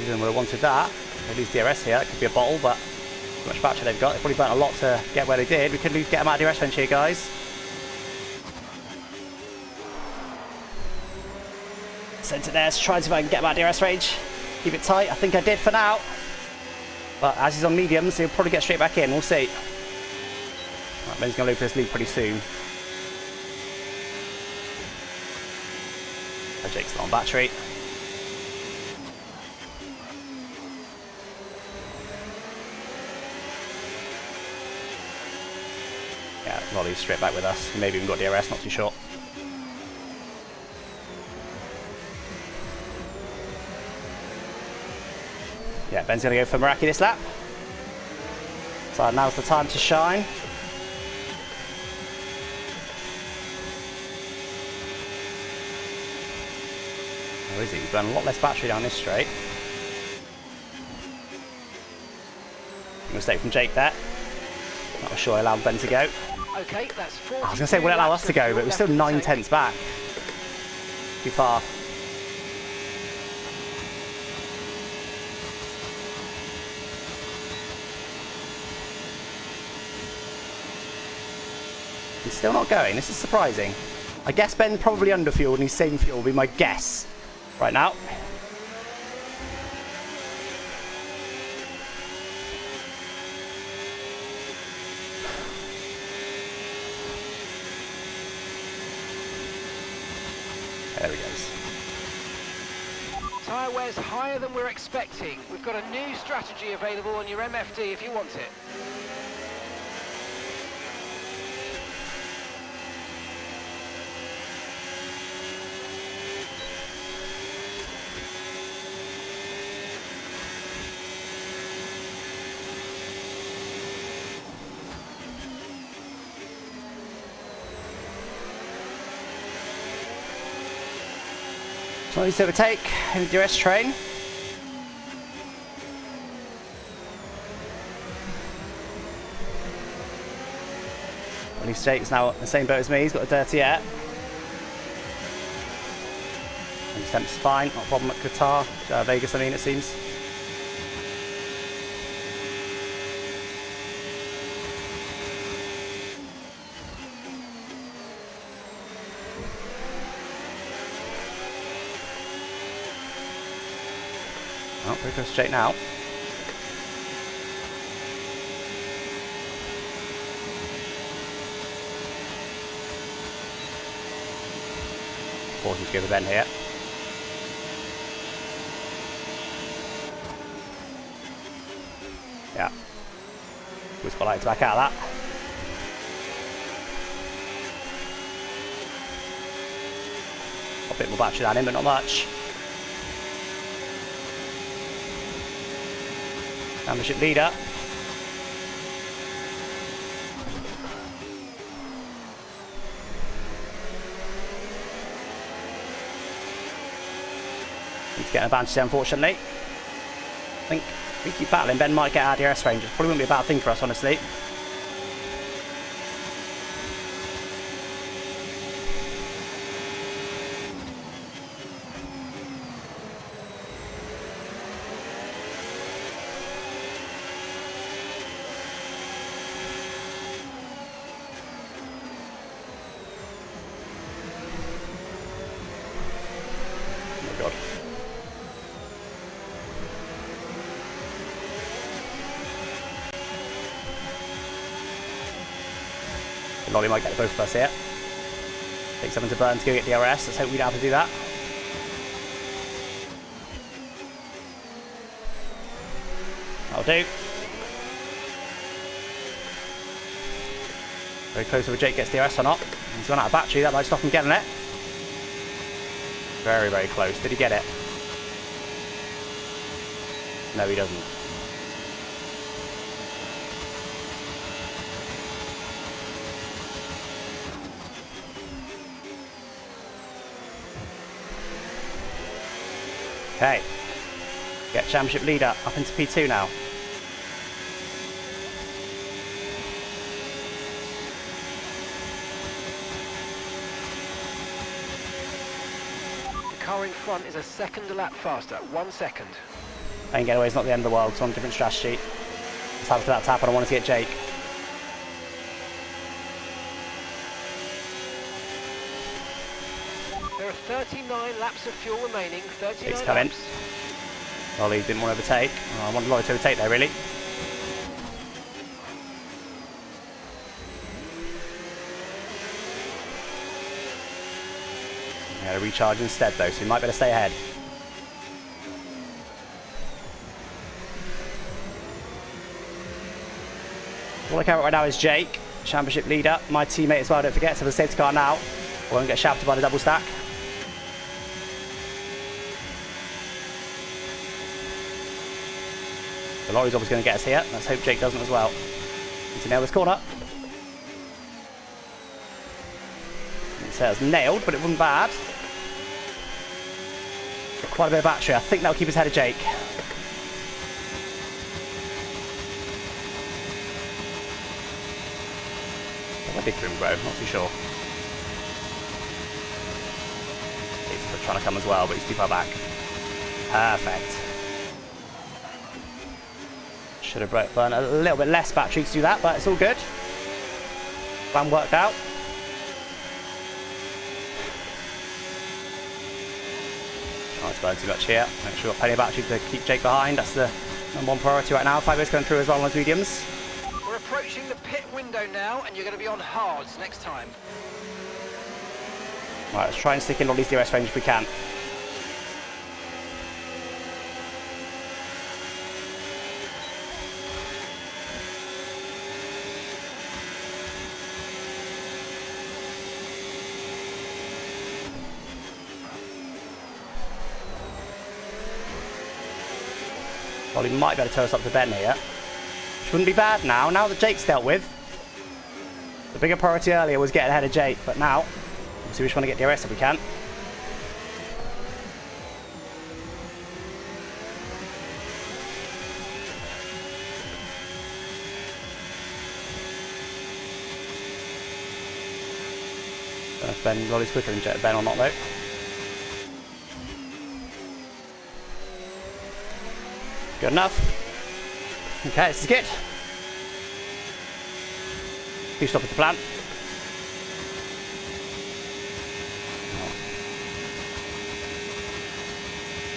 Even would have wanted that. They lose DRS here. It could be a bottle, but how much battery they've got. They probably burnt a lot to get where they did. We could get them out of DRS range here, guys. Sent it there to try and see if I can get him out of DRS range. Keep it tight. I think I did for now. But as he's on mediums, he'll probably get straight back in. We'll see. Right, Ben's going to lose this lead pretty soon. Jake's not on battery. Yeah, Lolly's straight back with us. Maybe even got DRS, not too sure. Yeah, Ben's going to go for Meraki this lap. So now's the time to shine. Where is he? He's burning a lot less battery down this straight. Mistake from Jake there. Not sure I allowed Ben to go.
Okay, that's 40.
I was going to say, will it allow us to go, but we're still 9/10 back. Too far. He's still not going. This is surprising. I guess Ben probably underfueled and he's saving fuel will be my guess right now. There he goes.
Tyre wear's higher than we're expecting. We've got a new strategy available on your MFD if you want it.
So easy to overtake in the DRS train. At least Jake's now in the same boat as me. He's got a dirty air. And his temp's fine, not a problem at Qatar. Vegas, I mean, it seems. Oh, pretty close to Jake now. Force him to go the bend here. Yeah. Always quite like to back out of that. Got a bit more battery than him, but not much. Championship leader. Need to get an advantage there, unfortunately. I think if we keep battling, Ben might get out of DRS range. It probably wouldn't be a bad thing for us, honestly. God. Lolly might get both of us here. Take something to burn to go get DRS. Let's hope we don't have to do that. That'll do. Very close whether Jake gets DRS or not. He's run out of battery. That might stop him getting it. Very, very close. Did he get it? No, he doesn't. Okay. Get championship leader up into P2 now.
Car in front is a second a lap faster, 1 second.
Lane getaway is not the end of the world, it's on a different strategy. Let's have for that tap, and I want to get Jake.
There are 39 laps of fuel remaining, 39
Jake's coming.
laps.
Lolly didn't want to overtake. Oh, I wanted Lolly to overtake there, really. He had a recharge instead, though, so he might better stay ahead. All I care about right now is Jake, championship leader. My teammate as well, don't forget, so the safety car now. I won't get shafted by the double stack. The lorry's obviously going to get us here. Let's hope Jake doesn't as well. Need to nail this corner. So it's nailed, but it wasn't bad. Got quite a bit of battery. I think that'll keep us ahead of Jake. I think room, bro. Not too sure. He's trying to come as well, but he's too far back. Perfect. Should have burned a little bit less battery to do that, but it's all good. Plan worked out. Trying to burn too much here. Make sure we've got plenty of battery to keep Jake behind. That's the number one priority right now. 5 is going through as well on those mediums.
We're approaching the pit window now, and you're going to be on hards next time.
Right, let's try and stick in all these DRS range if we can. Probably might be able to tow us up to Ben here. Which wouldn't be bad now that Jake's dealt with. The bigger priority earlier was getting ahead of Jake, but now, obviously we just want to get DRS if we can. if Lolly's quicker than Ben or not though. Good enough. Okay, this is good. Two stop at the plan.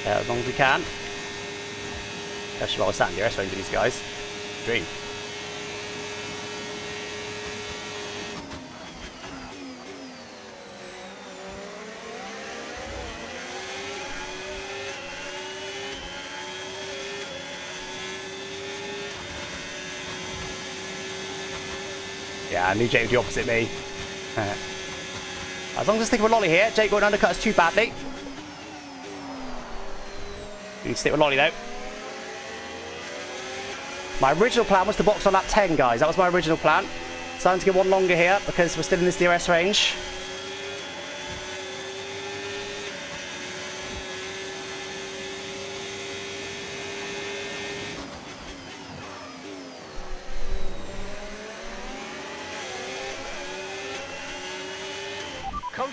Yeah, as long as we can. Especially while we're sat in the DRS range with these guys. Dream. Yeah, I knew Jake would do opposite me. As long as I stick with Lolly here, Jake won't undercut us too badly. We need to stick with Lolly though. My original plan was to box on lap 10, guys. That was my original plan. Starting to get one longer here because we're still in this DRS range.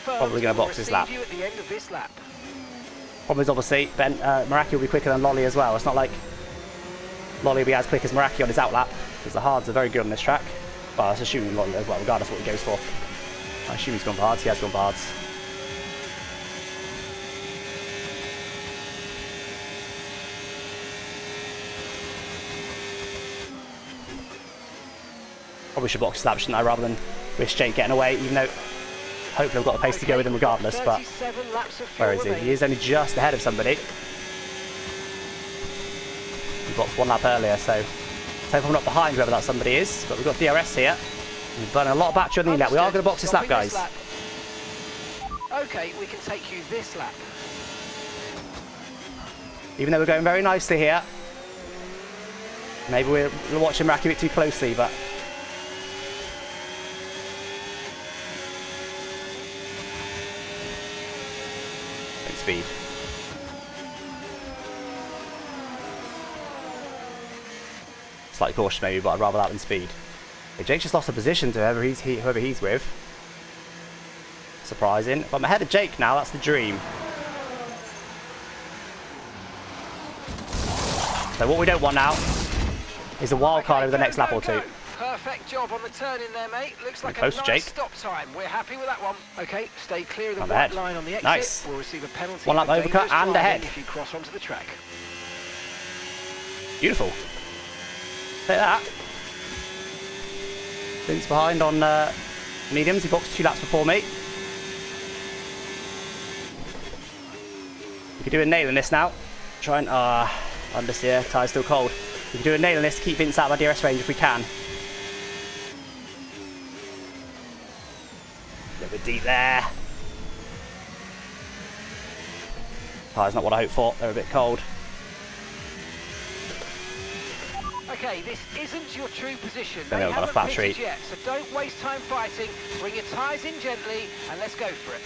Probably going to box this lap. Problem is obviously Meraki will be quicker than Lolly as well. It's not like Lolly will be as quick as Meraki on his outlap because the hards are very good on this track. Well, that's assuming Lolly as well, regardless of what he goes for. I assume he's gone for hards. He has gone for hards. Probably should box this lap, shouldn't I, rather than risk Jake getting away, even though hopefully I've got the pace to go with him regardless, but where is he? He is only just ahead of somebody. He boxed one lap earlier, so let's hope I'm not behind whoever that somebody is, but we've got DRS here. We've burning a lot of battery on the lap. We are going to box this lap, guys.
Okay, we can take you this lap.
Even though we're going very nicely here. Maybe we're watching Meraki a bit too closely, but speed. Slight caution maybe, but I'd rather that than speed. Okay, Jake just lost a position to whoever he's with. Surprising. If I'm ahead of Jake now, that's the dream. So what we don't want now is a wild card over the next lap or two.
Perfect job on the turn in there, mate. Looks like
close,
a nice
Jake.
Stop time. We're happy with that one. Okay, stay clear of the
I'm
white
ahead.
line on the exit.
Nice.
We'll receive a penalty.
One lap
for
overcut
dangerous
and
driving
ahead.
if you cross onto the track.
Beautiful. Take that. Vince behind on mediums. He boxed 2 laps before me. We could do a nail in this now. Try and understeer. Tyre's still cold. We can do a nail in this to keep Vince out of our DRS range if we can. A little bit deep there. Tyre's not what I hoped for. They're a bit cold.
Okay, this isn't your true position.
They haven't got a flat treat
yet, so don't waste time fighting. Bring your tyres in gently and let's go for it.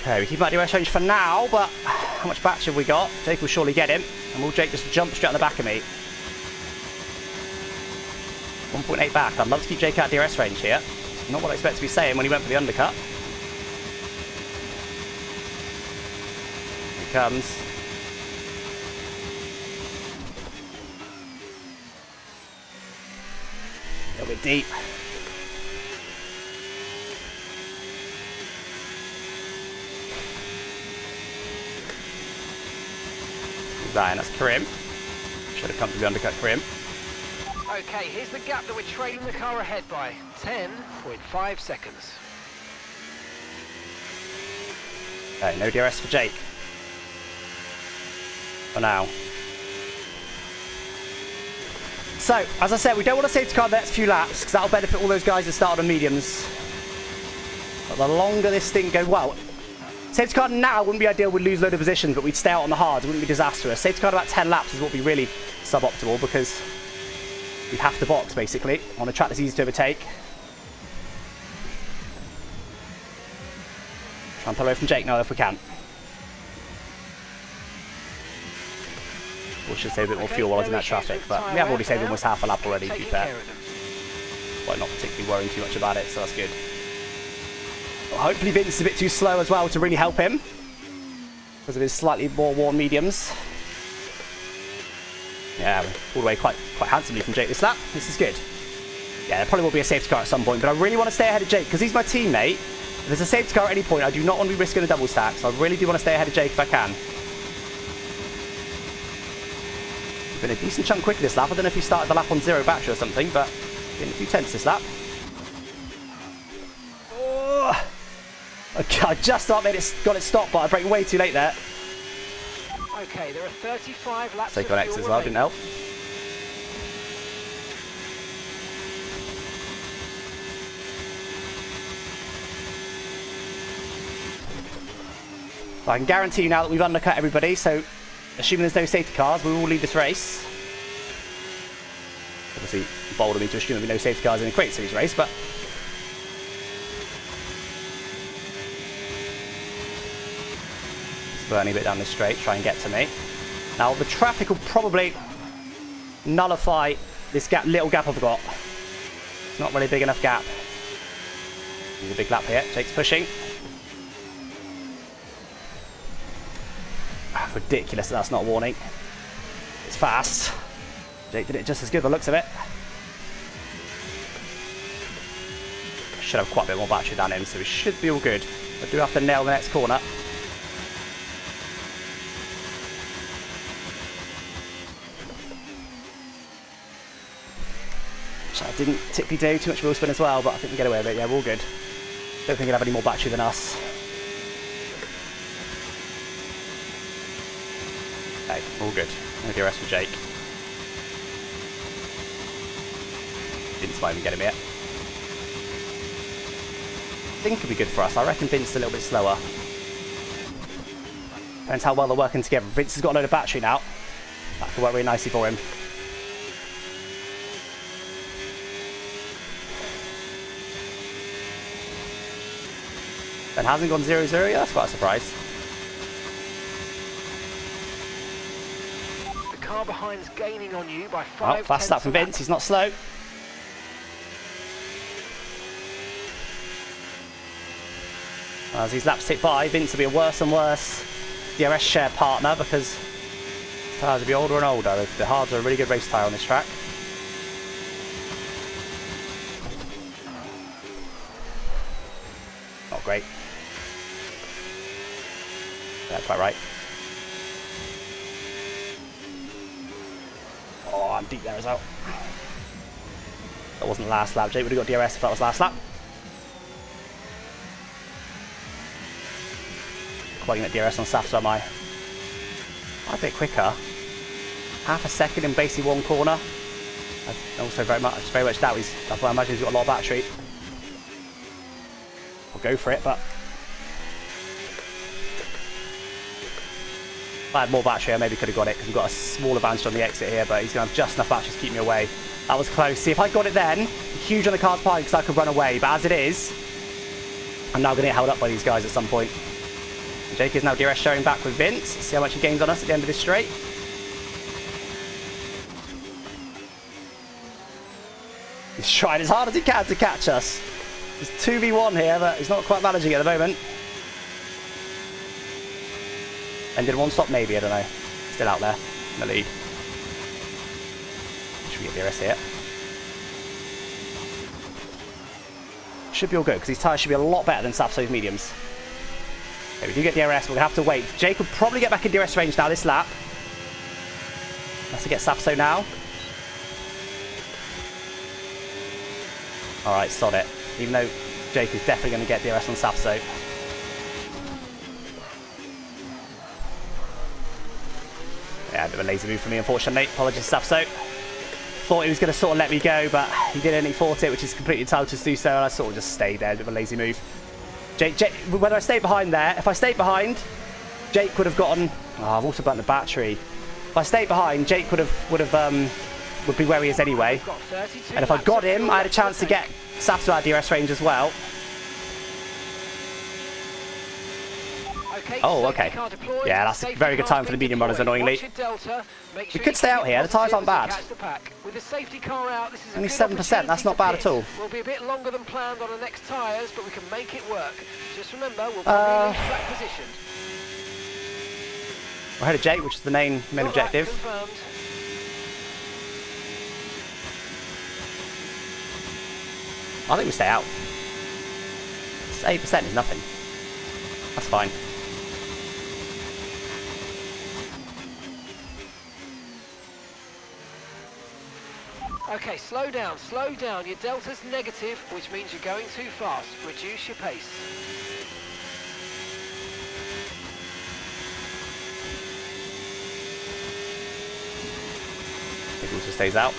Okay, we keep our DRS range for now, but how much battery have we got? Jake will surely get him. And will Jake just jump straight on the back of me? 1.8 back. I'd love to keep Jake out of DRS range here. Not what I expect to be saying when he went for the undercut. Here he comes. A little bit deep. Zion, that's Karim. Should have come to the undercut, Karim.
Okay, here's the gap that we're trailing the car ahead by. 10.5 seconds.
Okay, no DRS for Jake. For now. So, as I said, we don't want to safety car the next few laps, because that'll benefit all those guys that started on mediums. But the longer this thing goes, well, safety car now wouldn't be ideal, we'd lose a load of positions, but we'd stay out on the hards, it wouldn't be disastrous. Safety car about 10 laps is what would be really suboptimal, because we have to box, basically, on a track that's easy to overtake. Try and pull away from Jake now if we can. We should save a bit more fuel while I was in that traffic, but we have already saved almost half a lap already, to be fair. Well, not particularly worrying too much about it, so that's good. Well, hopefully Vince is a bit too slow as well to really help him, because of his slightly more worn mediums. Yeah, all the way quite handsomely from Jake this lap. This is good. Yeah, there probably will be a safety car at some point, but I really want to stay ahead of Jake, because he's my teammate. If there's a safety car at any point, I do not want to be risking a double stack, so I really do want to stay ahead of Jake if I can. Been a decent chunk quicker this lap. I don't know if he started the lap on 0 battery or something, but getting a few tenths this lap. Oh, okay, I just got it stopped, but I braked way too late there.
Okay, there are 35 laps.
Take on X as well, didn't help. So I can guarantee you now that we've undercut everybody, so assuming there's no safety cars, we will lead this race. Obviously, bold of me to assume there'll be no safety cars in a Crate Series race, but... It's burning a bit down this straight, try and get to me. Now, the traffic will probably nullify this little gap I've got. It's not really a big enough gap. There's a big lap here, Jake's pushing. Ridiculous that that's not a warning. It's fast. Jake did it just as good by the looks of it. Should have quite a bit more battery than him, so we should be all good. I do have to nail the next corner. So I didn't particularly do too much wheel spin as well, but I think we get away with it. Yeah, we're all good. Don't think he'll have any more battery than us. Okay, all good. No DRS for Jake. Didn't spy even get him yet. I think it'll be good for us. I reckon Vince is a little bit slower. Depends how well they're working together. Vince has got a load of battery now. That could work really nicely for him. Ben hasn't gone 0-0 yet? That's quite a surprise.
Car behind's gaining on you by 5
Oh, fast start from Vince, he's not slow. As these laps tick by, Vince will be a worse and worse DRS share partner because his tyres will be older and older. The hards are a really good race tyre on this track. Not great. Yeah, quite right. Oh, I'm deep there as well. That wasn't last lap. Jake would have got DRS if that was last lap. Quite at DRS on Saf, so am I. A bit quicker. Half a second in basically one corner. I also very much doubt I imagine he's got a lot of battery. I'll go for it, but if I had more battery, I maybe could have got it because we've got a small advantage on the exit here, but he's going to have just enough battery to keep me away. That was close. See, if I got it then, huge on the car's parking because I could run away, but as it is, I'm now going to get held up by these guys at some point. Jake is now DRS showing back with Vince. See how much he gains on us at the end of this straight. He's trying as hard as he can to catch us. He's 2v1 here, but he's not quite managing it at the moment. Ended one stop maybe, I don't know. Still out there in the lead. Should we get DRS here? Should be all good, because these tyres should be a lot better than Safso's mediums. Okay, we do get DRS, we're going to have to wait. Jake will probably get back in DRS range now this lap. Has to get Safso now. Alright, sod it. Even though Jake is definitely going to get DRS on Safso. Yeah, a bit of a lazy move for me, unfortunately. Apologies, Safso. Thought he was going to sort of let me go, but he didn't. He fought it, which is completely entitled to do so, and I sort of just stayed there. A bit of a lazy move. Jake, whether I stayed behind there, if I stayed behind, Jake would have gotten. Oh, I've also burnt the battery. If I stayed behind, Jake would be where he is anyway. And if I got him, I had a chance to get Safso out of DRS range as well. Oh, okay. Yeah, that's a very good time for the medium runners, annoyingly. We could stay out here. The tyres aren't bad. Only 7%. That's not bad at all.
We'll be a bit longer than planned on the next tyres, but we can make it work. Just remember, we'll probably lose track position.
We're ahead of Jake, which is the main objective. I think we stay out. 8% is nothing. That's fine.
Okay, slow down, slow down. Your delta's negative, which means you're going too fast. Reduce your pace.
It also stays out.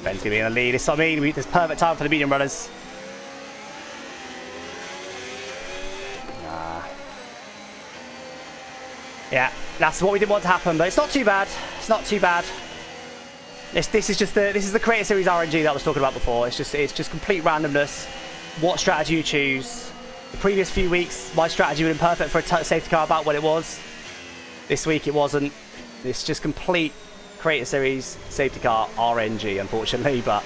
Ben's going to be in the lead. It's what I mean. There's perfect time for the medium runners. Yeah, that's what we didn't want to happen, but it's not too bad. It's not too bad. This is the Creator Series RNG that I was talking about before. It's just complete randomness. What strategy you choose. The previous few weeks, my strategy would have been perfect for a safety car about what it was. This week it wasn't. It's just complete Creator Series safety car RNG, unfortunately, but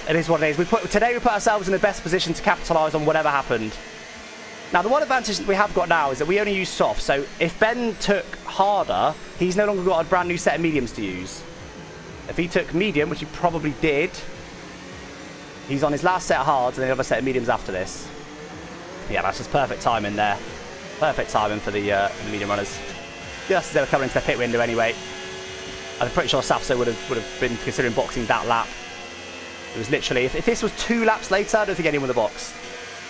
it is what it is. Today we put ourselves in the best position to capitalise on whatever happened. Now, the one advantage that we have got now is that we only use soft, so if Ben took harder, he's no longer got a brand new set of mediums to use. If he took medium, which he probably did, he's on his last set of hards and then another set of mediums after this. Yeah, that's just perfect timing there. Perfect timing for the medium runners. Just as they were coming into their pit window anyway. I'm pretty sure Safso would have been considering boxing that lap. It was literally, if this was 2 laps later, I don't think anyone would have boxed.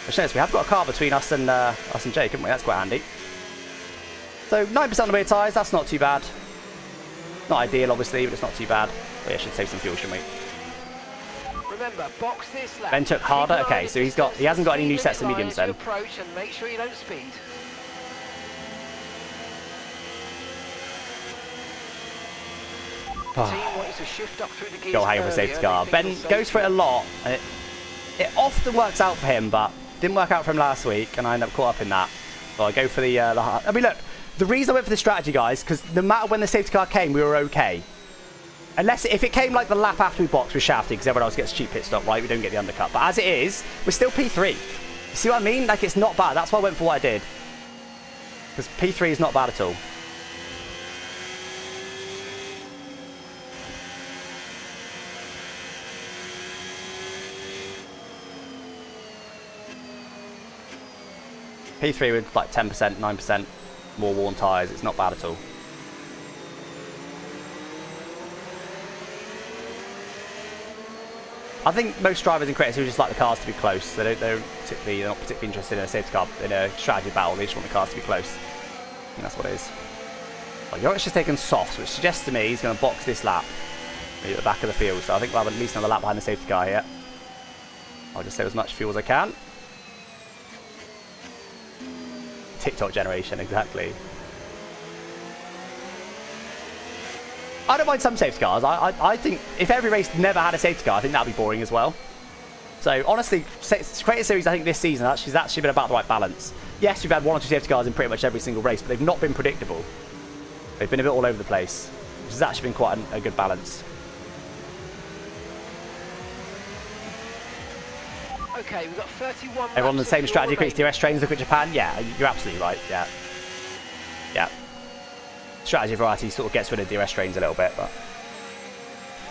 Which knows, we have got a car between us and Jake, haven't we? That's quite handy. So 9% on the rear tyres, that's not too bad. Not ideal, obviously, but it's not too bad. But yeah, should save some fuel, shouldn't we?
Remember, box this lap.
Ben took harder. Okay, so he hasn't got any new sets of mediums then.
Approach and make sure you don't speed.
Go hang for a safety car. Ben goes for it a lot, and it often works out for him, but didn't work out for him last week, and I ended up caught up in that. So I go for the I mean, look, the reason I went for this strategy, guys, because no matter when the safety car came, we were okay. Unless if it came like the lap after we boxed, we're shafted because everyone else gets a cheap pit stop, right? We don't get the undercut. But as it is, we're still P3. You see what I mean? Like, it's not bad. That's why I went for what I did. Because P3 is not bad at all. P3 with like 10%, 9% more worn tyres. It's not bad at all. I think most drivers in Creator Series just like the cars to be close. They're not particularly interested in a safety car, in a strategy battle. They just want the cars to be close. And that's what it is. Well, York's just taken softs, which suggests to me he's going to box this lap. Maybe at the back of the field. So I think we'll have at least another lap behind the safety car here. I'll just save as much fuel as I can. TikTok generation, exactly. I don't mind some safety cars. I think if every race never had a safety car, I think that'd be boring as well. So honestly, Creator Series, I think this season has actually been about the right balance. Yes, we've had 1 or 2 safety cars in pretty much every single race, but they've not been predictable. They've been a bit all over the place, which has actually been quite a good balance.
Okay, we've got 31.
Everyone on the same strategy, creates DRS trains, look at Japan. Yeah, you're absolutely right. Yeah. Yeah. Strategy variety sort of gets rid of DRS trains a little bit, but.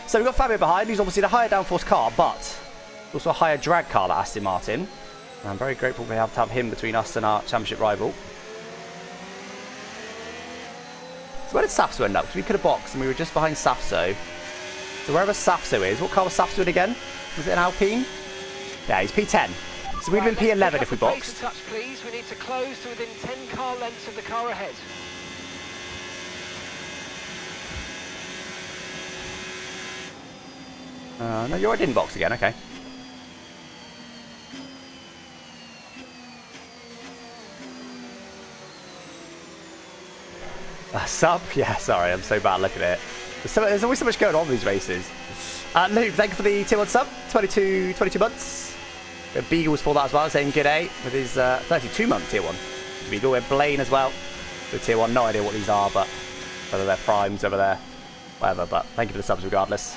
So we've got Fabio behind, who's obviously the higher downforce car, but also a higher drag car, that Aston Martin. And I'm very grateful we have to have him between us and our championship rival. So where did Safso end up? Because we could have boxed and we were just behind Safso. So wherever Safso is, what car was Safso in again? Was it an Alpine? Yeah, he's P10. So we'd have been P11 if we boxed.
Touch, please. We need to close to within 10 car lengths of the car ahead.
No, you already didn't box again, okay. Sub? Yeah, sorry, I'm so bad looking at it. There's always so much going on in these races. Luke, thank you for the tier 1 sub. 22 months. Beagle's for that as well, saying good day with his 32-month tier 1. Beagle, we have Blaine as well with tier 1. No idea what these are, but whether they're primes over there, whatever. But thank you for the subs regardless.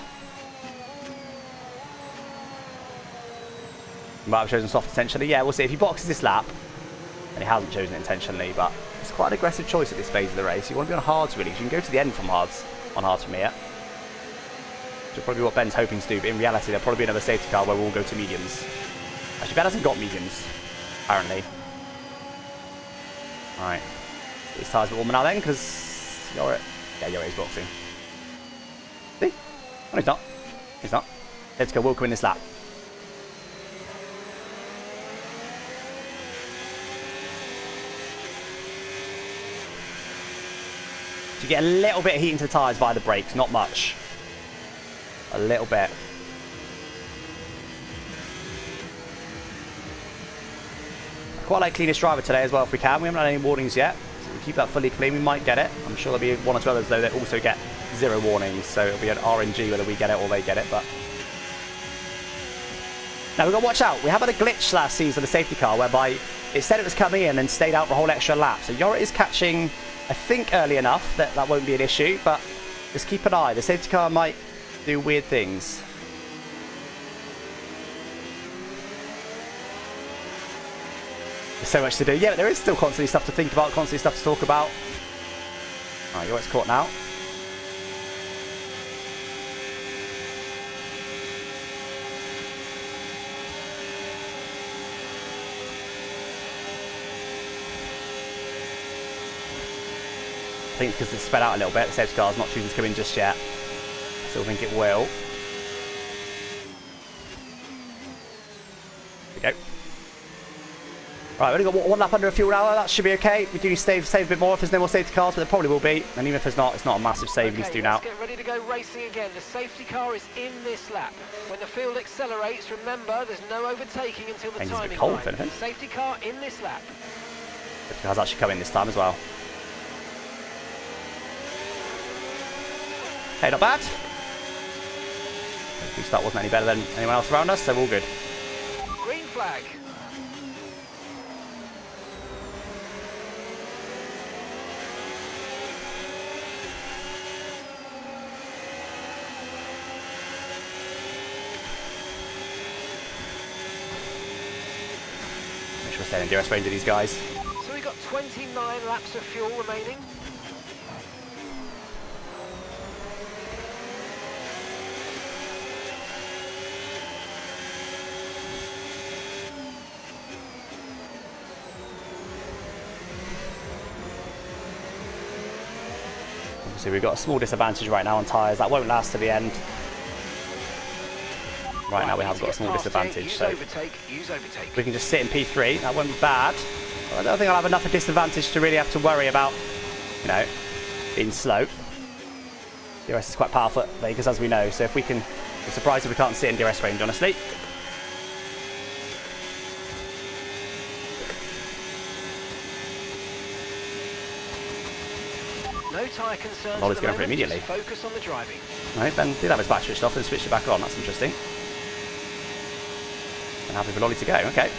You might have chosen soft intentionally. Yeah, we'll see. If he boxes this lap, and he hasn't chosen it intentionally, but it's quite an aggressive choice at this phase of the race. You want to be on hards really, because you can go to the end from hards, on hards from here. Which will probably be what Ben's hoping to do, but in reality there'll probably be another safety car where we'll go to mediums. Actually, Ben hasn't got mediums, apparently. Alright. These tyres are warming now then, because Yorick is boxing. See? Oh, he's not. He's not. Let's go, we'll come in this lap. So you get a little bit of heat into the tyres via the brakes, not much. A little bit. Quite like cleanest driver today as well if we can. We haven't had any warnings yet. So we keep that fully clean, we might get it. I'm sure there'll be one or two others though that also get 0 warnings. So it'll be an RNG whether we get it or they get it. But now we've got to watch out. We have had a glitch last season, a safety car, whereby it said it was coming in and stayed out for a whole extra lap. So Yorick is catching, I think, early enough that that won't be an issue. But just keep an eye. The safety car might do weird things. There's so much to do. Yeah, but there is still constantly stuff to think about, constantly stuff to talk about. Alright, Yorick's caught now. I think it's because it's spread out a little bit. The safety car's not choosing to come in just yet. I still think it will. There we go. Right, we've only got one lap under a fuel hour. That should be okay. We do need to save a bit more if there's no more safety cars, but there probably will be. And even if there's not, it's not a massive save we need to do now.
Let's get ready to go racing again. The safety car is in this lap. When the field accelerates, remember there's no overtaking until the timing
cold,
line. Safety car in this lap.
Safety car's actually coming this time as well. Hey, not bad. At least that wasn't any better than anyone else around us, so we're all good.
Green flag.
Make sure we're staying in DRS range of these guys.
So we've got 29 laps of fuel remaining.
So we've got a small disadvantage right now on tyres. That won't last to the end. Right now we have got a small disadvantage, so we can just sit in P3. That won't be bad. But I don't think I'll have enough of a disadvantage to really have to worry about, you know, being slow. DRS is quite powerful at Vegas, as we know. So if we can, we're surprised if we can't sit in DRS range, honestly.
No tyre concerns.
Ollie's going for it immediately.
Focus on the driving.
Right, Ben did have his back switched off and switched it back on. That's interesting. And happy for Ollie to go. Okay.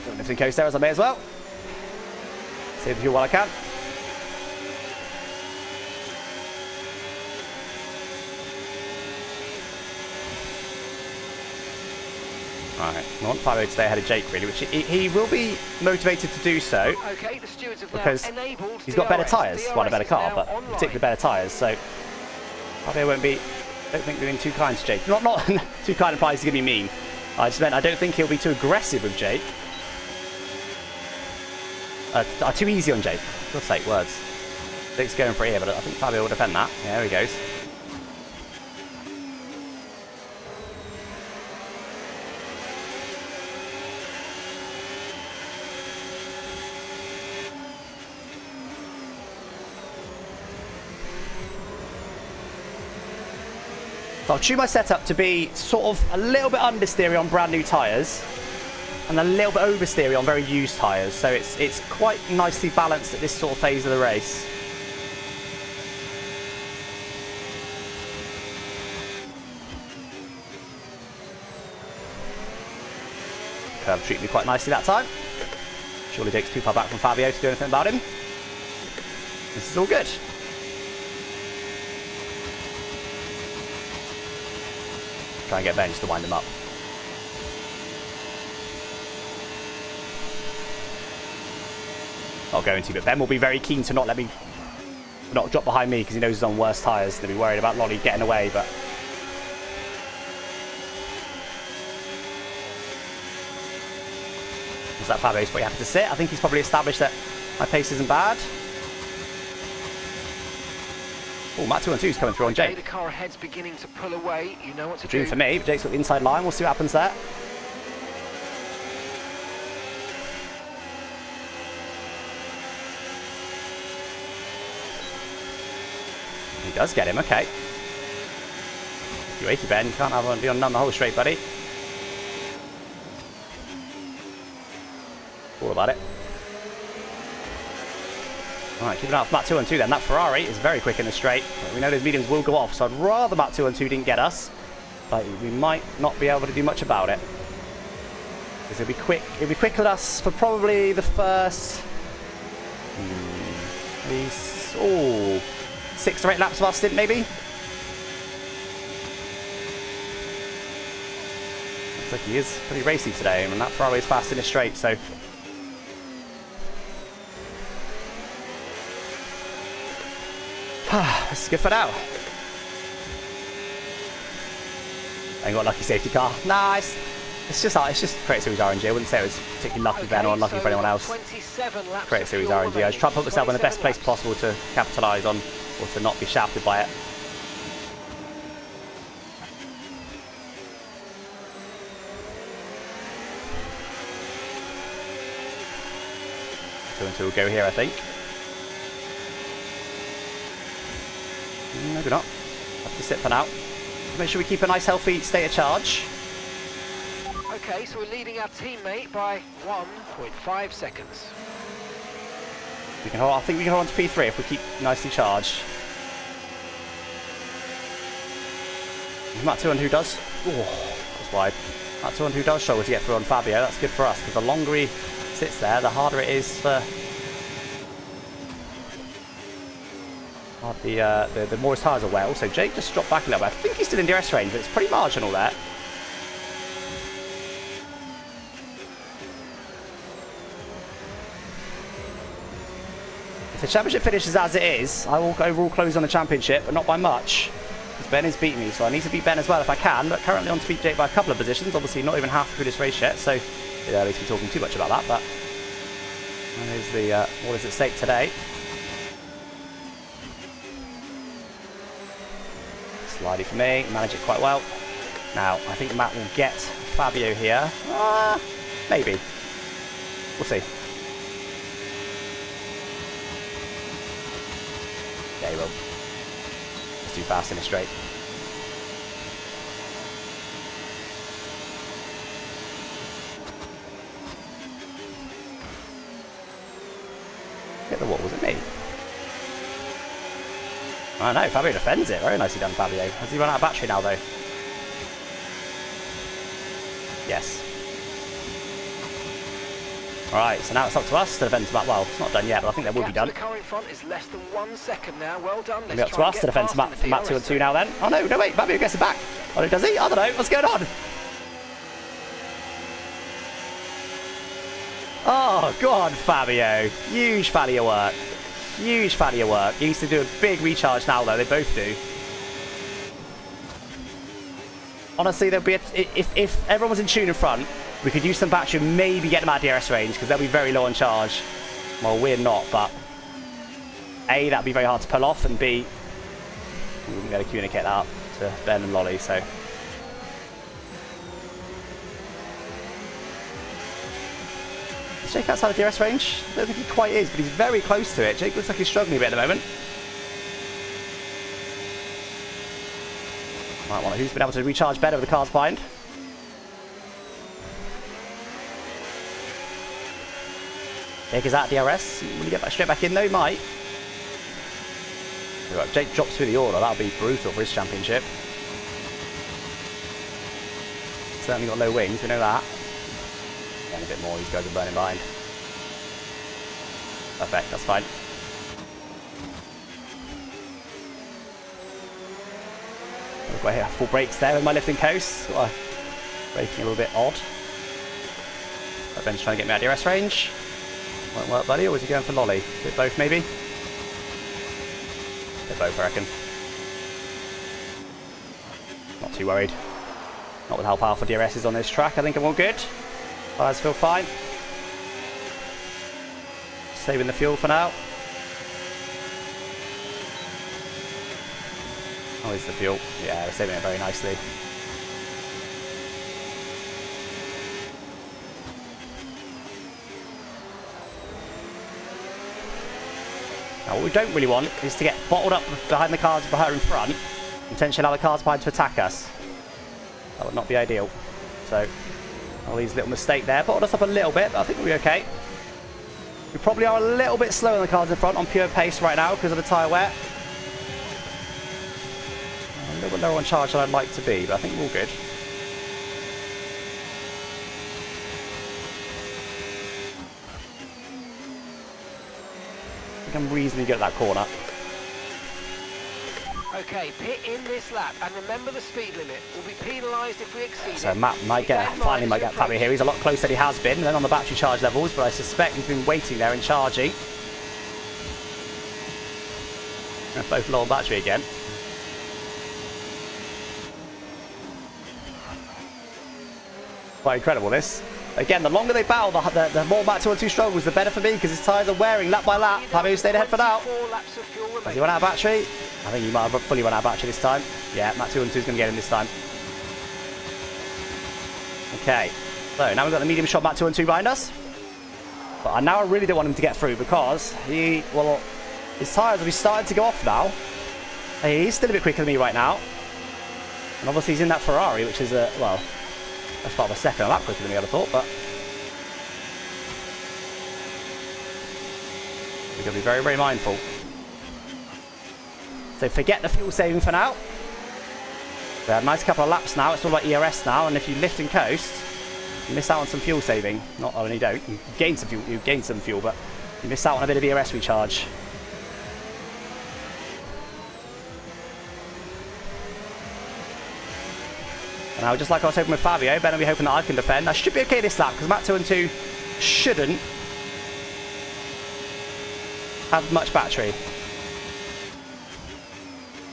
Doing everything coast there as I may as well. Save the fuel while I can. Right, I want Fabio to stay ahead of Jake really, which he will be motivated to do so.
Okay, the stewards have
because
now enabled
he's got better
DRS.
tyres, well, a better car, but
online.
particularly better tyres. So Fabio won't be. I don't think they're being too kind to Jake. Not too kind implies he's going to be mean. I just meant I don't think he'll be too aggressive with Jake. Too easy on Jake. For God's sake, words. Jake's going for it here, but I think Fabio will defend that. Yeah, there he goes. So I'll tune my setup to be sort of a little bit understeery on brand new tyres and a little bit oversteery on very used tyres. So it's quite nicely balanced at this sort of phase of the race. Curve treated me quite nicely that time. Surely Jake's too far back from Fabio to do anything about him. This is all good. Try and get Ben just to wind him up. Not going to, but Ben will be very keen to not drop behind me because he knows he's on worse tyres. They'll be worried about Lolly getting away, but is that Fabio's pretty happy to sit? I think he's probably established that my pace isn't bad. Oh, Matt 2 and 2 is coming through on Jake.
The car ahead's beginning to pull away. You know what to
Dream
do.
for me, but Jake's got the inside line. We'll see what happens there. He does get him, okay. You wakey, Ben. You can't have one be on none the whole straight, buddy. All about it. Alright, keep an eye out for Matt 2 and 2 then. That Ferrari is very quick in the straight. But we know those mediums will go off, so I'd rather Matt 2 and 2 didn't get us. But we might not be able to do much about it. Because it'll be quick. It'll be quicker than us for probably the first... Oh, 6 or 8 laps of our stint, maybe? Looks like he is pretty racy today, and that Ferrari is fast in the straight, so... This is good for now. Ain't got a lucky safety car. Nice. It's just Create Series RNG. I wouldn't say it was particularly lucky Ben or unlucky for anyone else. Create Series RNG. I just try to put myself in the best place possible to capitalise on, or to not be shafted by it. Two and two will go here, I think. Maybe not. Have to sit for now. Make sure we keep a nice healthy state of charge.
Okay, so we're leading our teammate by 1.5 seconds.
We can hold, I think we can hold on to P3 if we keep nicely charged. Matt 2 and who does? Oh, that's wide. Matt 2 and who does struggle to get through on Fabio. That's good for us because the longer he sits there, the harder it is for. The more his tyres are wet. Also, Jake just dropped back a little bit. I think he's still in DRS range, but it's pretty marginal there. If the championship finishes as it is, I will overall close on the championship, but not by much. Because Ben has beaten me, so I need to beat Ben as well if I can. But currently on to beat Jake by a couple of positions. Obviously, not even half through this race yet, so yeah, at least we're talking too much about that. But that is the what is at stake today. Slidey for me, manage it quite well. Now, I think Matt will get Fabio here. Maybe. We'll see. Yeah, he will. It's too fast in a straight. Hit the wall, was it me? I know, Fabio defends it. Very nicely done, Fabio. Has he run out of battery now, though? Yes. Alright, so now it's up to us to defend Matt. Well, it's not done yet, but I think that will be done.
The car in front is less than 1 second now. Well done.
It'll be up to us to defend Matt 2 and 2 now then. Oh no, wait, Fabio gets it back. Oh, does he? I don't know. What's going on? Oh, go on, Fabio. Huge failure work. Huge failure work. He needs to do a big recharge now, though. They both do. Honestly, there'll be if everyone was in tune in front, we could use some battery and maybe get them out of DRS range because they'll be very low on charge. Well, we're not, but A, that'd be very hard to pull off, and B, we wouldn't be able to communicate that up to Ben and Lolly, so. Is Jake outside of DRS range? I don't think he quite is, but he's very close to it. Jake looks like he's struggling a bit at the moment. Right, well, who's been able to recharge better with the cars behind? Jake is out of DRS. Will he get back straight back in though? He might. Right, Jake drops through the order. That'll be brutal for his championship. Certainly got low wings, we know that. And a bit more, these guys are burning behind. Perfect, that's fine. I've got here full brakes there with my lifting coast. Braking a little bit odd. But Ben's trying to get me out of DRS range. Won't work, buddy, or is he going for lolly? Bit both, maybe? Bit both, I reckon. Not too worried. Not with how powerful DRS is on this track. I think I'm all good. Tyres feel fine. Saving the fuel for now. Oh, is the fuel? Yeah, we're saving it very nicely. Now, what we don't really want is to get bottled up behind the cars behind in front and potentially allow the cars behind to attack us. That would not be ideal. So, all these little mistake there. Bottled us up a little bit, but I think we'll be okay. We probably are a little bit slower than the cars in front on pure pace right now because of the tyre wear. A little bit lower on charge than I'd like to be, but I think we're all good. I think I'm reasonably good at that corner.
Okay, pit in this lap, and remember the speed limit. We'll be penalised if we exceed it.
So Matt finally might get Fabio here. He's a lot closer than he has been, then on the battery charge levels, but I suspect he's been waiting there and charging. And both low on battery again. Quite incredible, this. Again, the longer they battle, the more Matt 212 struggles, the better for me, because his tyres are wearing lap by lap. Fabio stayed ahead for now. Has he run out of battery? I think he might have fully run out of battery this time. Yeah, Matt 212 is going to get him this time. Okay, so now we've got the medium shot Matt 212 behind us. But now I really don't want him to get through because his tyres will be starting to go off now. He's still a bit quicker than me right now. And obviously he's in that Ferrari, which is well, that's about a second a lap quicker than me, I'd have thought, but we're going to be very, very mindful. So forget the fuel saving for now. We had a nice couple of laps now. It's all about ERS now, and if you lift and coast, you miss out on some fuel saving. Not only don't you gain some fuel, but you miss out on a bit of ERS recharge. And now, just like I was hoping with Fabio, Ben will be hoping that I can defend. I should be okay this lap because Matt 212 shouldn't have much battery.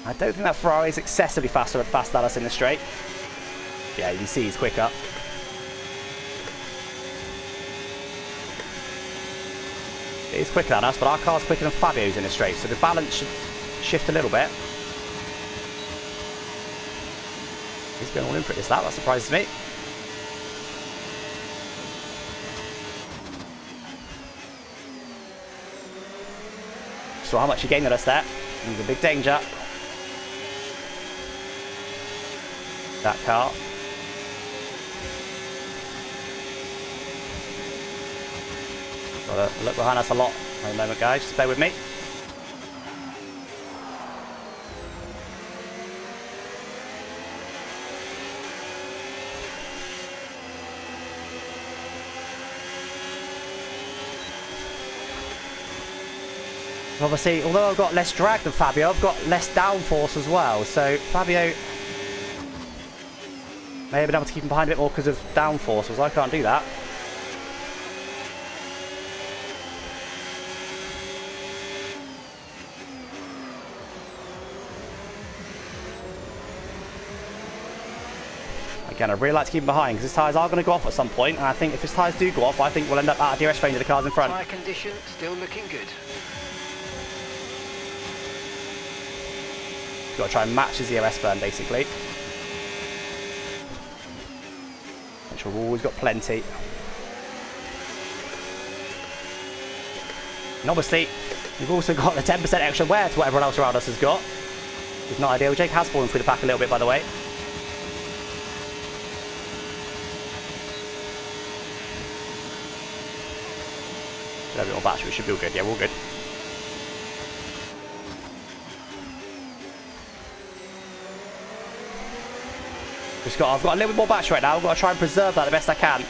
I don't think that Ferrari is excessively faster than us in the straight. Yeah, you can see he's quicker. It is quicker than us, but our car's quicker than Fabio's in the straight, so the balance should shift a little bit. He's going all in for it this lap, that surprises me. So how much he gained on us there. He's a big danger. That car. Got to look behind us a lot at the moment, guys. Just bear with me. Obviously, although I've got less drag than Fabio, I've got less downforce as well. So Fabio may have been able to keep him behind a bit more because of downforce, whereas I can't do that. Again, I'd really like to keep him behind because his tyres are going to go off at some point, and I think if his tyres do go off, I think we'll end up out of DRS range of the cars in front.
Tyre condition still looking good.
Got to try and match his ERS burn, basically. Make sure we've always got plenty. And obviously, we've also got the 10% extra wear to what everyone else around us has got. It's not ideal. Jake has fallen through the pack a little bit, by the way. A bit more battery, should be all good. Yeah, we're all good. I've got a little bit more battery right now. I've got to try and preserve that the best I can.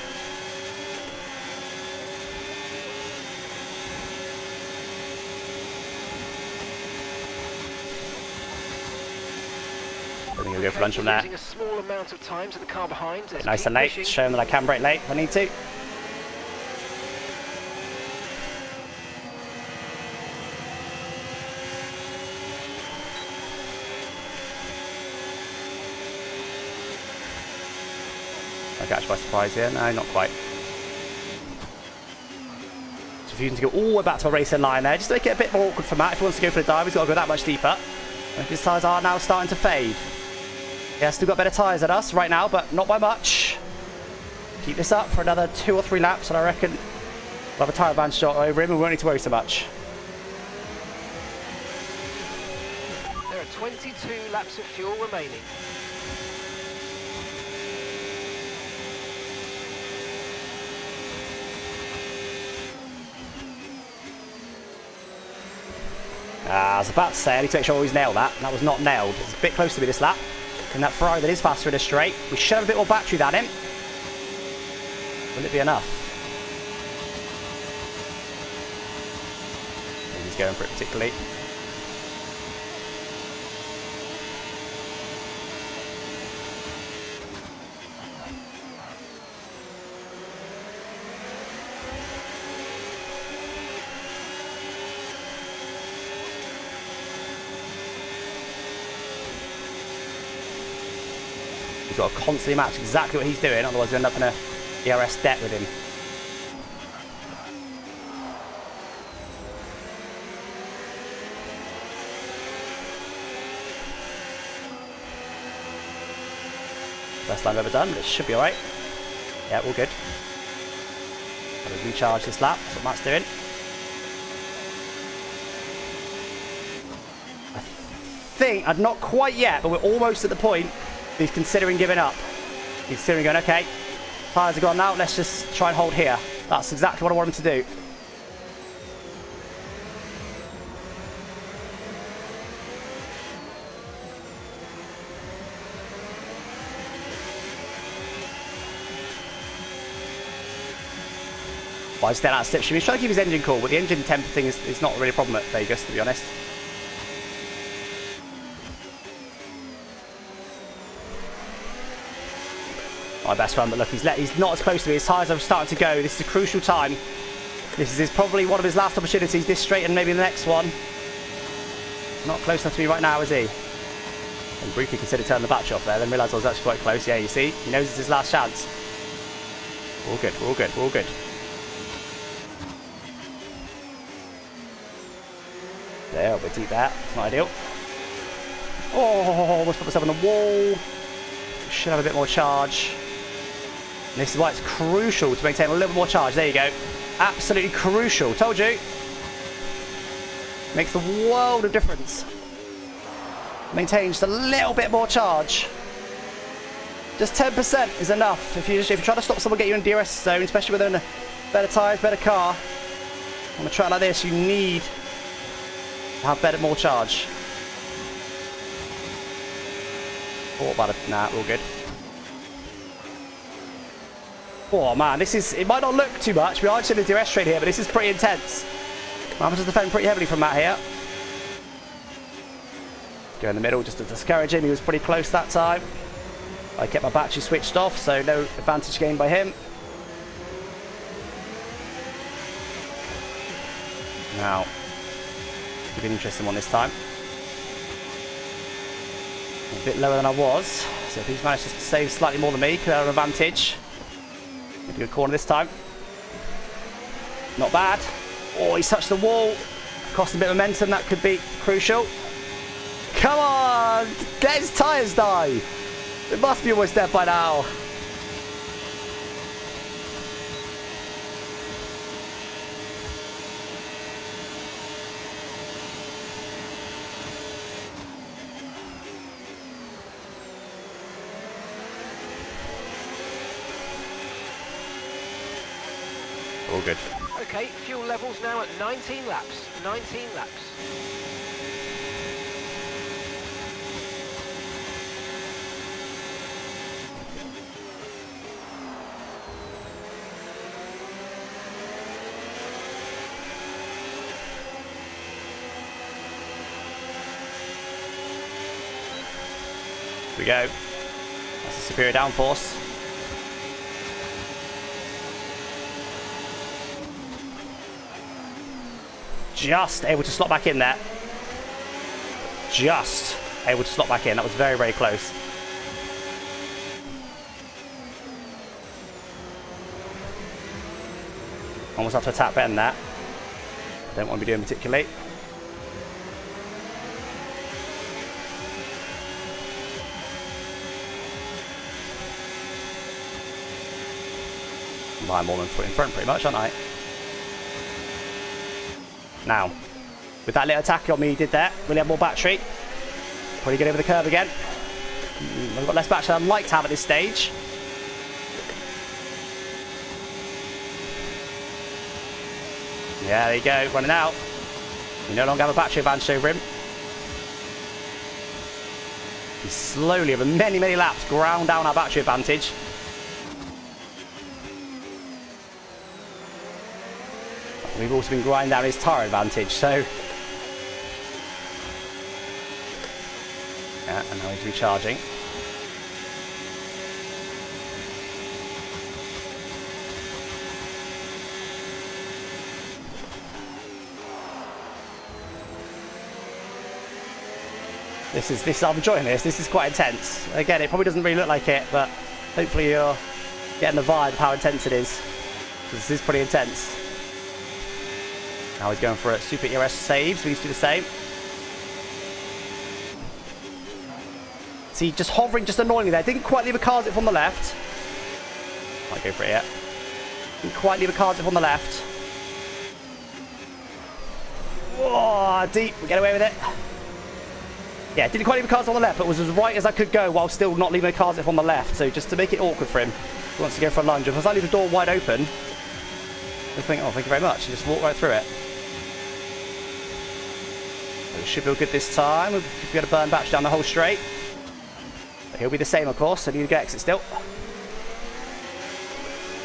I think we'll go for lunch from there.
Losing a small amount of time to the car behind.
Nice and late. Show them that I can brake late if I need to. I catch by surprise here. No, not quite. So if you can go all the way back to a racing line there, just to make it a bit more awkward for Matt. If he wants to go for the dive, he's got to go that much deeper. And his tyres are now starting to fade. Yeah, still got better tyres than us right now, but not by much. Keep this up for another 2 or 3 laps, and I reckon we'll have a tyre advantage over him and we won't need to worry so much.
There are 22 laps of fuel remaining.
I was about to say, I need to make sure he's nailed that. That was not nailed. It's a bit close to me this lap. And that Ferrari that is faster in a straight. We should have a bit more battery than him. Will it be enough? I think he's going for it particularly. He's got to constantly match exactly what he's doing, otherwise we end up in a ERS debt with him. Best time I've ever done, but it should be alright. Yeah, all good. Got to recharge this lap, that's what Matt's doing. I think, I'm not quite yet, but we're almost at the point he's considering giving up. He's considering going, okay, tyres are gone now, let's just try and hold here. That's exactly what I want him to do. Well, he's dead out of slipstream. He's trying to keep his engine cool, but the engine temp thing is not really a problem at Vegas, to be honest. My best friend, but look, he's not as close to me. His tyres are starting to go. This is a crucial time. This is probably one of his last opportunities, this straight and maybe the next one. Not close enough to me right now, is he? And briefly considered turning the battery off there, then realised I was actually quite close. Yeah, you see? He knows it's his last chance. We're all good, we're all good, we're all good. There, a bit deep there. It's not ideal. Oh, almost put myself on the wall. Should have a bit more charge. And this is why it's crucial to maintain a little more charge. There you go. Absolutely crucial. Told you. Makes the world of difference. Maintain just a little bit more charge. Just 10% is enough. If you're trying to stop someone get you in DRS zone, especially with a better tyres, better car, on a track like this, you need to have more charge. Oh, about a, nah, all good. Oh man, it might not look too much. We are just in the DRS straight here, but this is pretty intense. I'm just defending pretty heavily from Matt here. Go in the middle just to discourage him. He was pretty close that time. I kept my battery switched off, so no advantage gained by him. Now, it's been an interesting one this time. A bit lower than I was, so if he's managed to save slightly more than me, could have an advantage. Maybe a good corner this time. Not bad. Oh, he's touched the wall. Cost a bit of momentum, that could be crucial. Come on! Let his tyres die! It must be almost dead by now. All good.
Okay, fuel levels now at 19 laps. 19 laps.
we go. That's a superior downforce. Just able to slot back in there. Just able to slot back in. That was very, very close. Almost have to attack Ben there. Don't want to be doing particularly. I'm more than foot in front pretty much, aren't I? Now, with that little attack on me he did there, really have more battery. Probably get over the curve again. I've got less battery than I'd like to have at this stage. Yeah, there you go, running out. We no longer have a battery advantage over him. He's slowly, over many, many laps, ground down our battery advantage. We've also been grinding down his tyre advantage, so... Yeah, and now he's recharging. I'm enjoying this. This is quite intense. Again, it probably doesn't really look like it, but hopefully you're getting the vibe of how intense it is. This is pretty intense. Now he's going for a super ERS save, so he's do the same. See, just hovering, just annoyingly there. Didn't quite leave a cars it from the left. Might go for it yet. Didn't quite leave a cars it from the left. Oh, deep. We get away with it. Yeah, didn't quite leave a cars on the left, but was as right as I could go while still not leaving a cars on the left. So just to make it awkward for him, he wants to go for a lunge. If I leave the door wide open, he'll think, oh, thank you very much, and just walk right through it. So it should be good this time. We'll be able to burn batch down the whole straight. But he'll be the same, of course, so need to get exit still.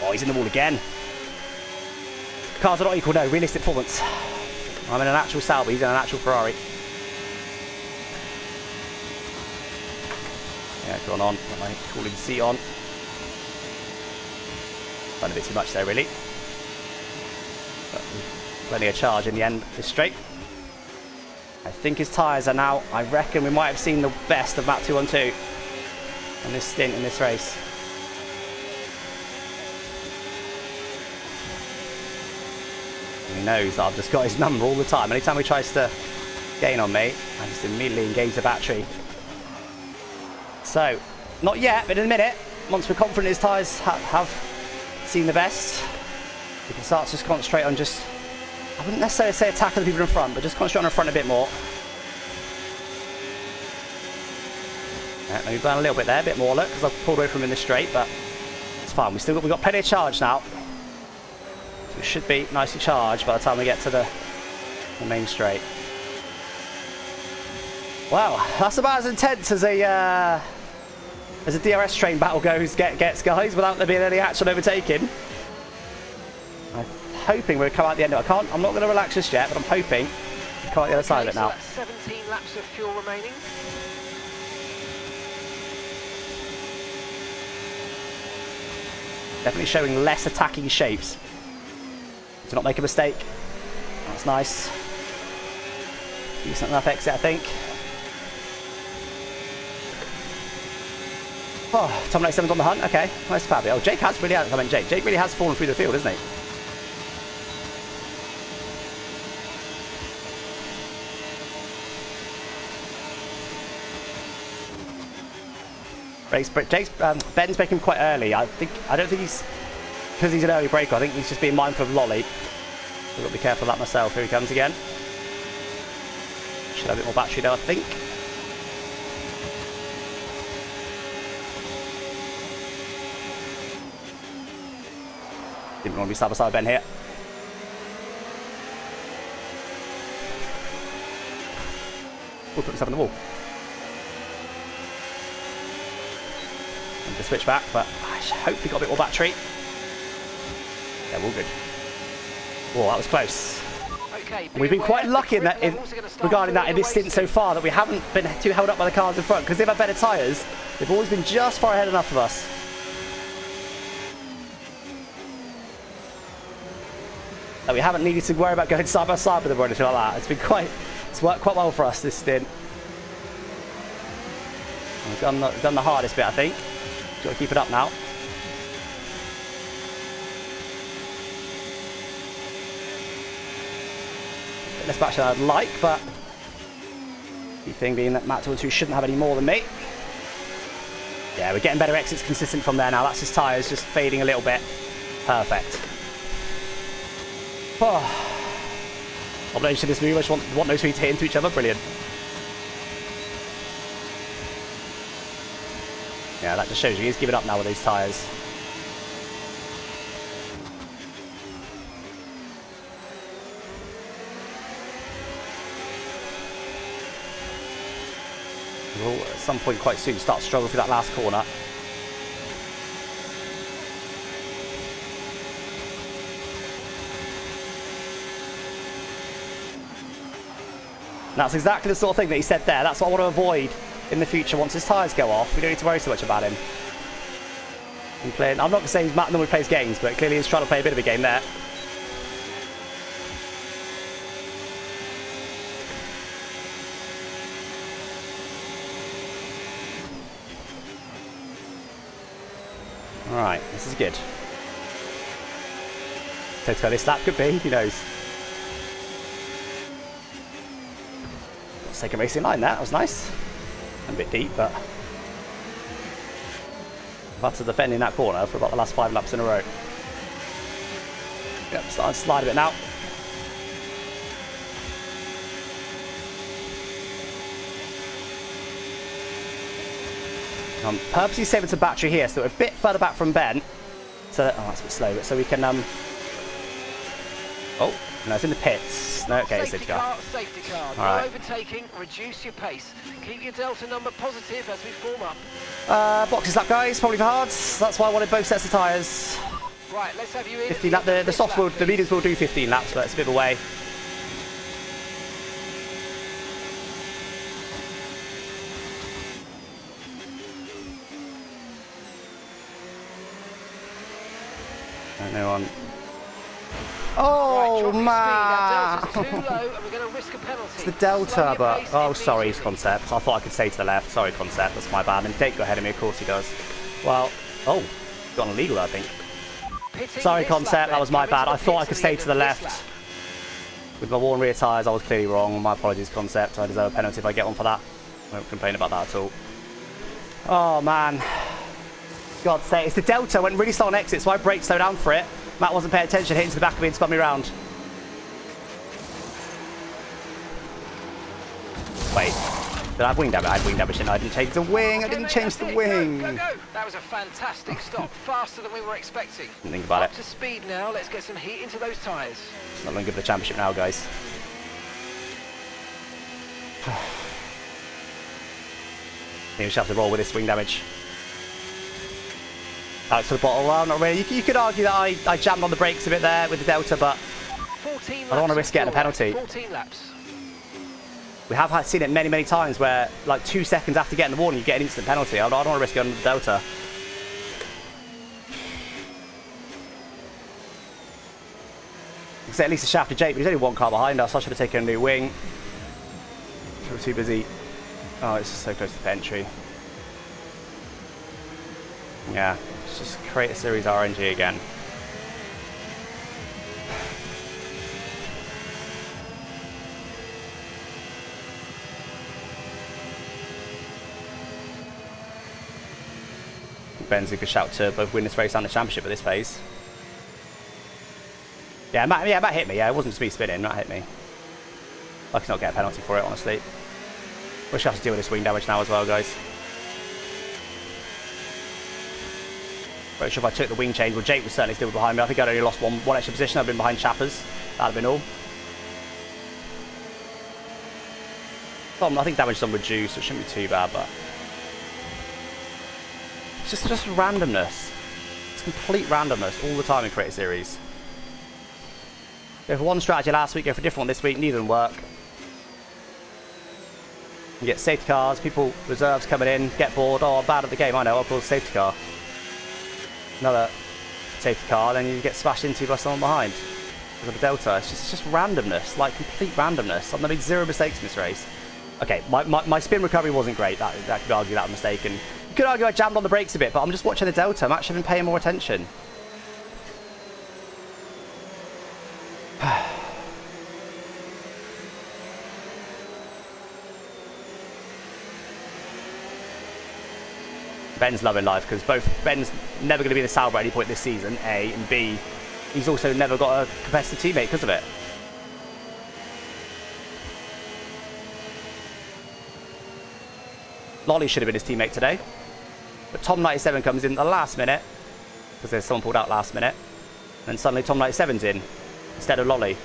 Oh, he's in the wall again. Cars are not equal, no. Realistic performance. I'm in an actual Sauber, he's in an actual Ferrari. Yeah, going on. Got my cooling seat on. Done a bit too much there, really. But plenty of charge in the end this straight. I think his tyres are now, I reckon we might have seen the best of that 2-on-2 on this stint in this race. And he knows that I've just got his number all the time. Anytime he tries to gain on me, I just immediately engage the battery. So, not yet, but in a minute, once we're confident his tyres have seen the best, we can start to just concentrate on just, I wouldn't necessarily say attacking the people in front, but just concentrate on the front a bit more. Yeah, maybe burn a little bit there, a bit more, look, because I've pulled away from him in the straight, but it's fine. We've got plenty of charge now. So it should be nicely charged by the time we get to the main straight. Wow, that's about as intense as a DRS train battle gets, guys, without there being any actual overtaking. I'm hoping we'll come out the end of it. I'm not going to relax just yet, but I'm hoping we come out the other side of it now.
So that's 17 laps of fuel remaining.
Definitely showing less attacking shapes. Do not make a mistake. That's nice. Decent enough exit, I think. Oh, Tom 97's on the hunt. Okay, nice Fabio. Oh, Jake has really, Jake really has fallen through the field, isn't he? Ben's breaking quite early. I don't think he's, because he's an early breaker. I think he's just being mindful of Lolly. I've got to be careful of that myself. Here he comes again. Should have a bit more battery though, I think. Didn't want to be side by side Ben here. We'll put himself in the wall. And to switch back, but I hopefully got a bit more battery. Yeah, we're all good. Oh, that was close.
Okay,
we've been quite lucky regarding that in this stint so far, that we haven't been too held up by the cars in front, because they've had better tyres. They've always been just far ahead enough of us. That we haven't needed to worry about going side by side with them or anything like that. It's worked quite well for us this stint. We've done the hardest bit, I think. Got to keep it up now. Less batch than I'd like, but the thing being that Matt 2 shouldn't have any more than me. Yeah, we're getting better exits consistent from there now. That's his tyres just fading a little bit. Perfect. Oh. Combination of this move, I just want those three to hit into each other. Brilliant. Yeah, that just shows you he's giving up now with these tyres. We'll, at some point quite soon, start to struggle through that last corner. And that's exactly the sort of thing that he said there. That's what I want to avoid in the future once his tyres go off. We don't need to worry so much about him. I'm not going to say Matt normally plays games, but clearly he's trying to play a bit of a game there. Alright, this is good. Take to go this lap, could be, who knows. Second racing line, that was nice. A bit deep, but I've had to defend in that corner for about the last 5 laps in a row. Yep, starting to slide a bit now. I'm purposely saving some battery here, so we're a bit further back from Ben. So, oh, that's a bit slow, but so we can, oh, no, it's in the pits. No, okay,
safety car.
All right.
No overtaking, reduce your pace. Keep your delta number positive as we form up.
Boxes lap, guys, probably for hards. That's why I wanted both sets of tyres.
Right, let's have you in.
15 lap, the softs will, the mediums will do 15 laps, but it's a bit of a way. No one. Oh,
right,
man!
too low and we're going to risk a penalty.
It's the delta, but oh, sorry, Concept. I thought I could stay to the left. Sorry, Concept. That's my bad. And Date got ahead of me. Of course he does. Well, oh, got an illegal, I think. Sorry, Concept. That was my bad. I thought I could stay to the left. With my worn rear tyres, I was clearly wrong. My apologies, Concept. I deserve a penalty if I get one for that. I won't complain about that at all. Oh, man. God's sake. It's the delta. Went really slow on exit, so I braked slow down for it. Matt wasn't paying attention, hit into the back of me and spun me around. Wait. Did I have wing damage? I had wing damage, didn't I? I didn't change the wing. I didn't change the wing.
Go, go, go. That was a fantastic stop. Faster than we were expecting.
Didn't think about it.
Up to speed now. Let's get some heat into those tyres.
It's not looking good for the championship now, guys. Maybe we should have to roll with this wing damage. Out to the bottle. Well, not really. You could argue that I jammed on the brakes a bit there with the delta, but I don't want to risk getting a penalty.
14 laps.
We have seen it many, many times where, like, 2 seconds after getting the warning, you get an instant penalty. I don't want to risk it on the delta. Because at least a shafted Jake, but he's only 1 car behind us. I should have taken a new wing. We were too busy. Oh, it's just so close to the entry. Yeah, let's just create a series RNG again. Ben's a good shout to both win this race and the championship at this pace. Yeah, Matt hit me. Yeah, it wasn't just me spinning. Matt hit me. I can not get a penalty for it, honestly. Wish I have to deal with this wing damage now as well, guys. Not sure if I took the wing change. Well, Jake was certainly still behind me. I think I'd only lost one extra position. I'd been behind Chappers. That'd have been all. I think damage is on reduced, so it shouldn't be too bad, but it's just randomness. It's complete randomness all the time in Creative Series. Go for one strategy last week, go for a different one this week. Neither of them work. You get safety cars, people, reserves coming in, get bored. Oh, I'm bad at the game. I know, I'll call a safety car. Another safety car, then you get smashed into by someone behind. Because of the delta. It's just randomness, like complete randomness. I've made 0 mistakes in this race. Okay, my spin recovery wasn't great. That could argue that mistake. And you could argue I jammed on the brakes a bit, but I'm just watching the delta. I'm actually been paying more attention. Ben's loving life because Ben's never going to be the Sauber at any point this season, A, and B, he's also never got a competitive teammate because of it. Lolly should have been his teammate today, but Tom97 comes in at the last minute because there's someone pulled out last minute, and suddenly Tom97's in instead of Lolly.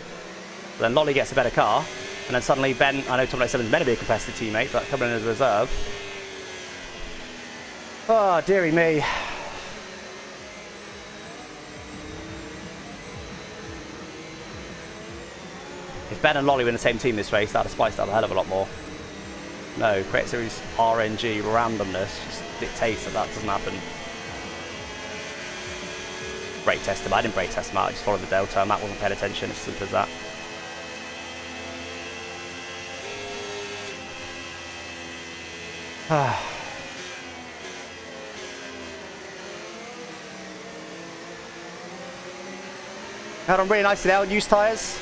Then Lolly gets a better car, and then suddenly Ben, I know Tom97's meant to be a competitive teammate, but coming in as a reserve. Oh, dearie me. If Ben and Lolly were in the same team this race, that would have spiced up a hell of a lot more. No, Create Series RNG randomness just dictates that doesn't happen. Brake test him. I didn't brake test him out, I just followed the delta. Matt wasn't paying attention, as simple as that. Held on really nicely there on used tyres.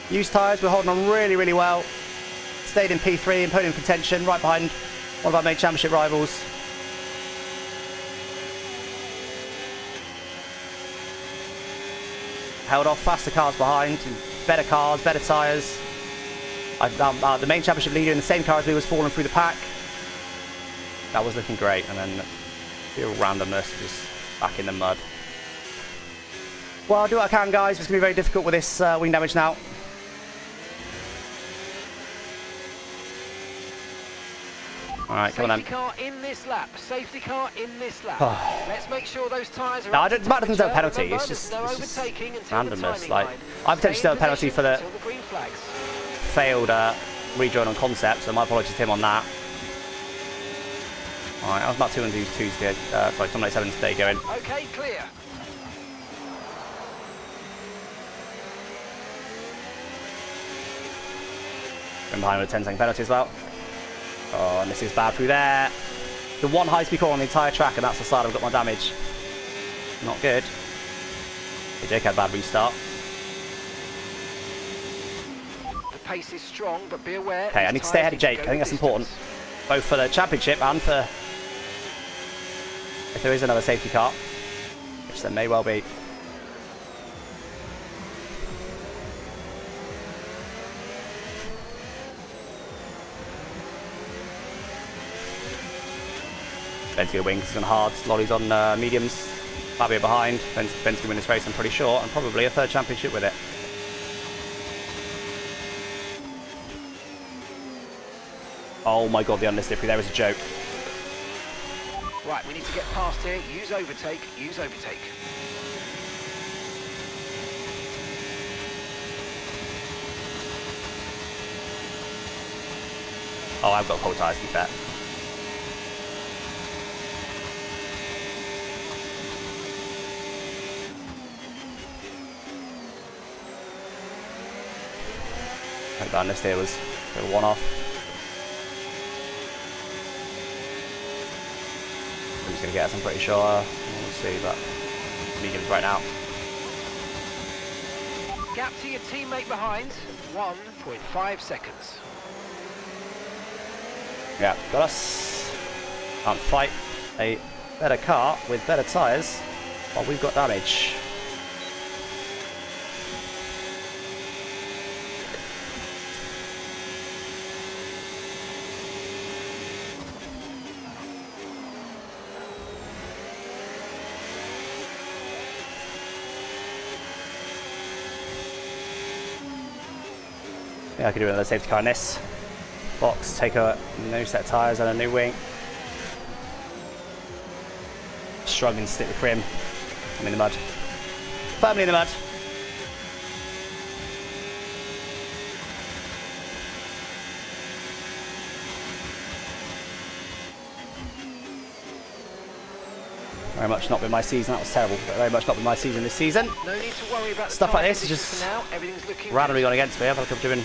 Used tyres, we're holding on really, really well. Stayed in P3 and podium contention, right behind one of our main championship rivals. Held off faster cars behind, better cars, better tyres. The main championship leader in the same car as me was falling through the pack. That was looking great, and then real randomness, just back in the mud. Well, I'll do what I can, guys. It's going to be very difficult with this wing damage now. Alright, come on then.
Safety car in this lap. Safety car in this lap. Let's make sure those tyres are
no, Matt doesn't deserve a penalty. It's just randomness. Like, I potentially deserve a penalty for the failed rejoin on concept, so my apologies to him on that. Alright, I was about 202's good. Sorry, Tom97's day going.
Okay, clear.
Been behind with a 10-second penalty as well. Oh, and this is bad through there. The one high-speed corner on the entire track, and that's the side I've got my damage. Not good. Hey, Jake had a bad restart.
The pace is strong, but be aware.
Okay, I need to stay ahead of Jake. I think that's important. Both for the championship and for if there is another safety car, which there may well be. Ben's going to win because he's on hards. Lolly's on mediums. Fabio behind. Ben's going to win this race, I'm pretty sure, and probably a third championship with it. Oh my god, the unlisted free there was a joke.
Right, we need to get past here. Use overtake. Use overtake.
Oh, I've got cold tyres to be fair. I think the unlisted was a one-off. Who's going to get us, I'm pretty sure. We'll see, but mediums right now.
Gap to your teammate behind, 1.5 seconds.
Yeah, got us. Can't fight a better car with better tyres while we've got damage. Yeah, I could do another safety car in this box, take a new set of tyres and a new wing. Struggling to stick the crim. I'm in the mud. Firmly in the mud. Very much not been my season. That was terrible. But very much not been my season this season.
No need to worry about
Stuff like this is just
for now. Everything's looking
randomly gone against me. I feel like I'm doing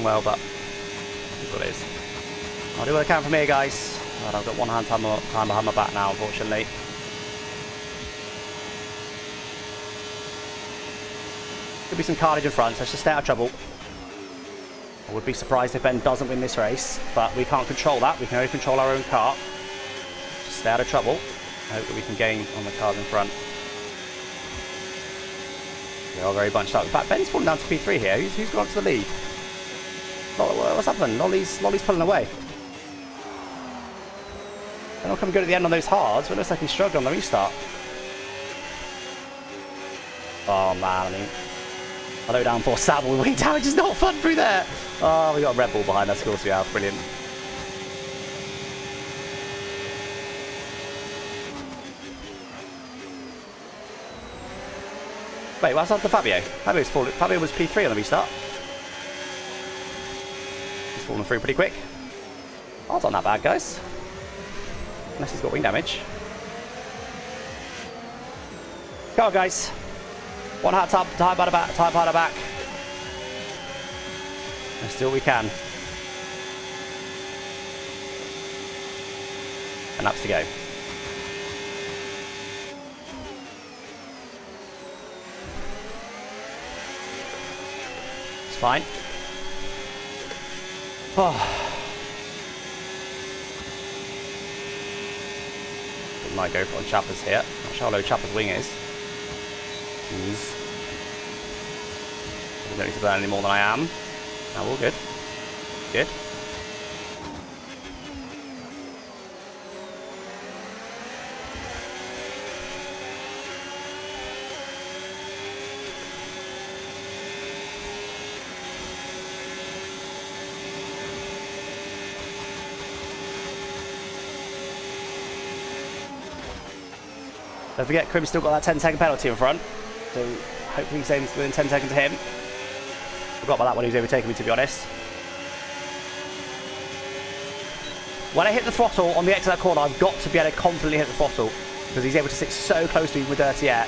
well, but that's what it is. I'll do what I can from here, guys. Right, I've got one hand time behind my back now, unfortunately. Could be some carnage in front, so let's just stay out of trouble. I would be surprised if Ben doesn't win this race, but we can't control that. We can only control our own car. Just stay out of trouble. I hope that we can gain on the cars in front. They're all very bunched up. In fact, Ben's fallen down to P3 here. Who's gone up to the lead? What's happening? Lolly's pulling away. They're not coming good at the end on those hards, but it looks like he's struggling on the restart. Oh man, I mean, a low down force saddle with wing damage is not fun through there. Oh, we got a Red Bull behind us, of course we have. Brilliant. Wait, what's up to Fabio? Fabio was P3 on the restart. He's fallen through pretty quick. Oh, it's not that bad, guys. Unless he's got wing damage. Come on, guys. One hat top, tie by the back. Let's do what we can. And laps to go. It's fine. Oh. We might go for on Chapper's here. Not sure how low Chapper's wing is. I don't need to burn any more than I am. Now all good. Good. Don't forget, Crim's still got that 10-second penalty in front. So hopefully he stays within 10 seconds of him. Forgot about that when he was overtaking me, to be honest. When I hit the throttle on the exit of that corner, I've got to be able to confidently hit the throttle because he's able to sit so close to me with dirty air.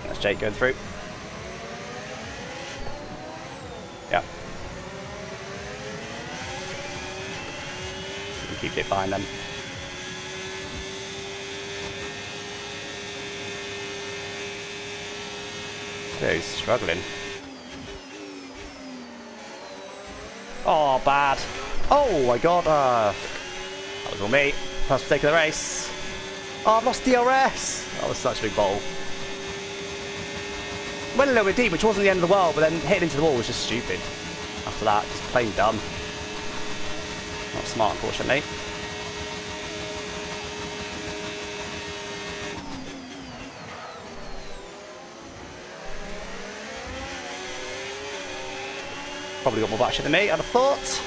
That's Jake going through. Yeah. Keep it behind them. Yeah, he's struggling. Oh, bad. Oh my god. That was all me. First mistake of the race. Oh, I've lost DRS. That was such a big bowl. Went a little bit deep, which wasn't the end of the world, but then hitting into the wall was just stupid. After that, just plain dumb. Not smart, unfortunately. Probably got more battery than me, I'd have thought.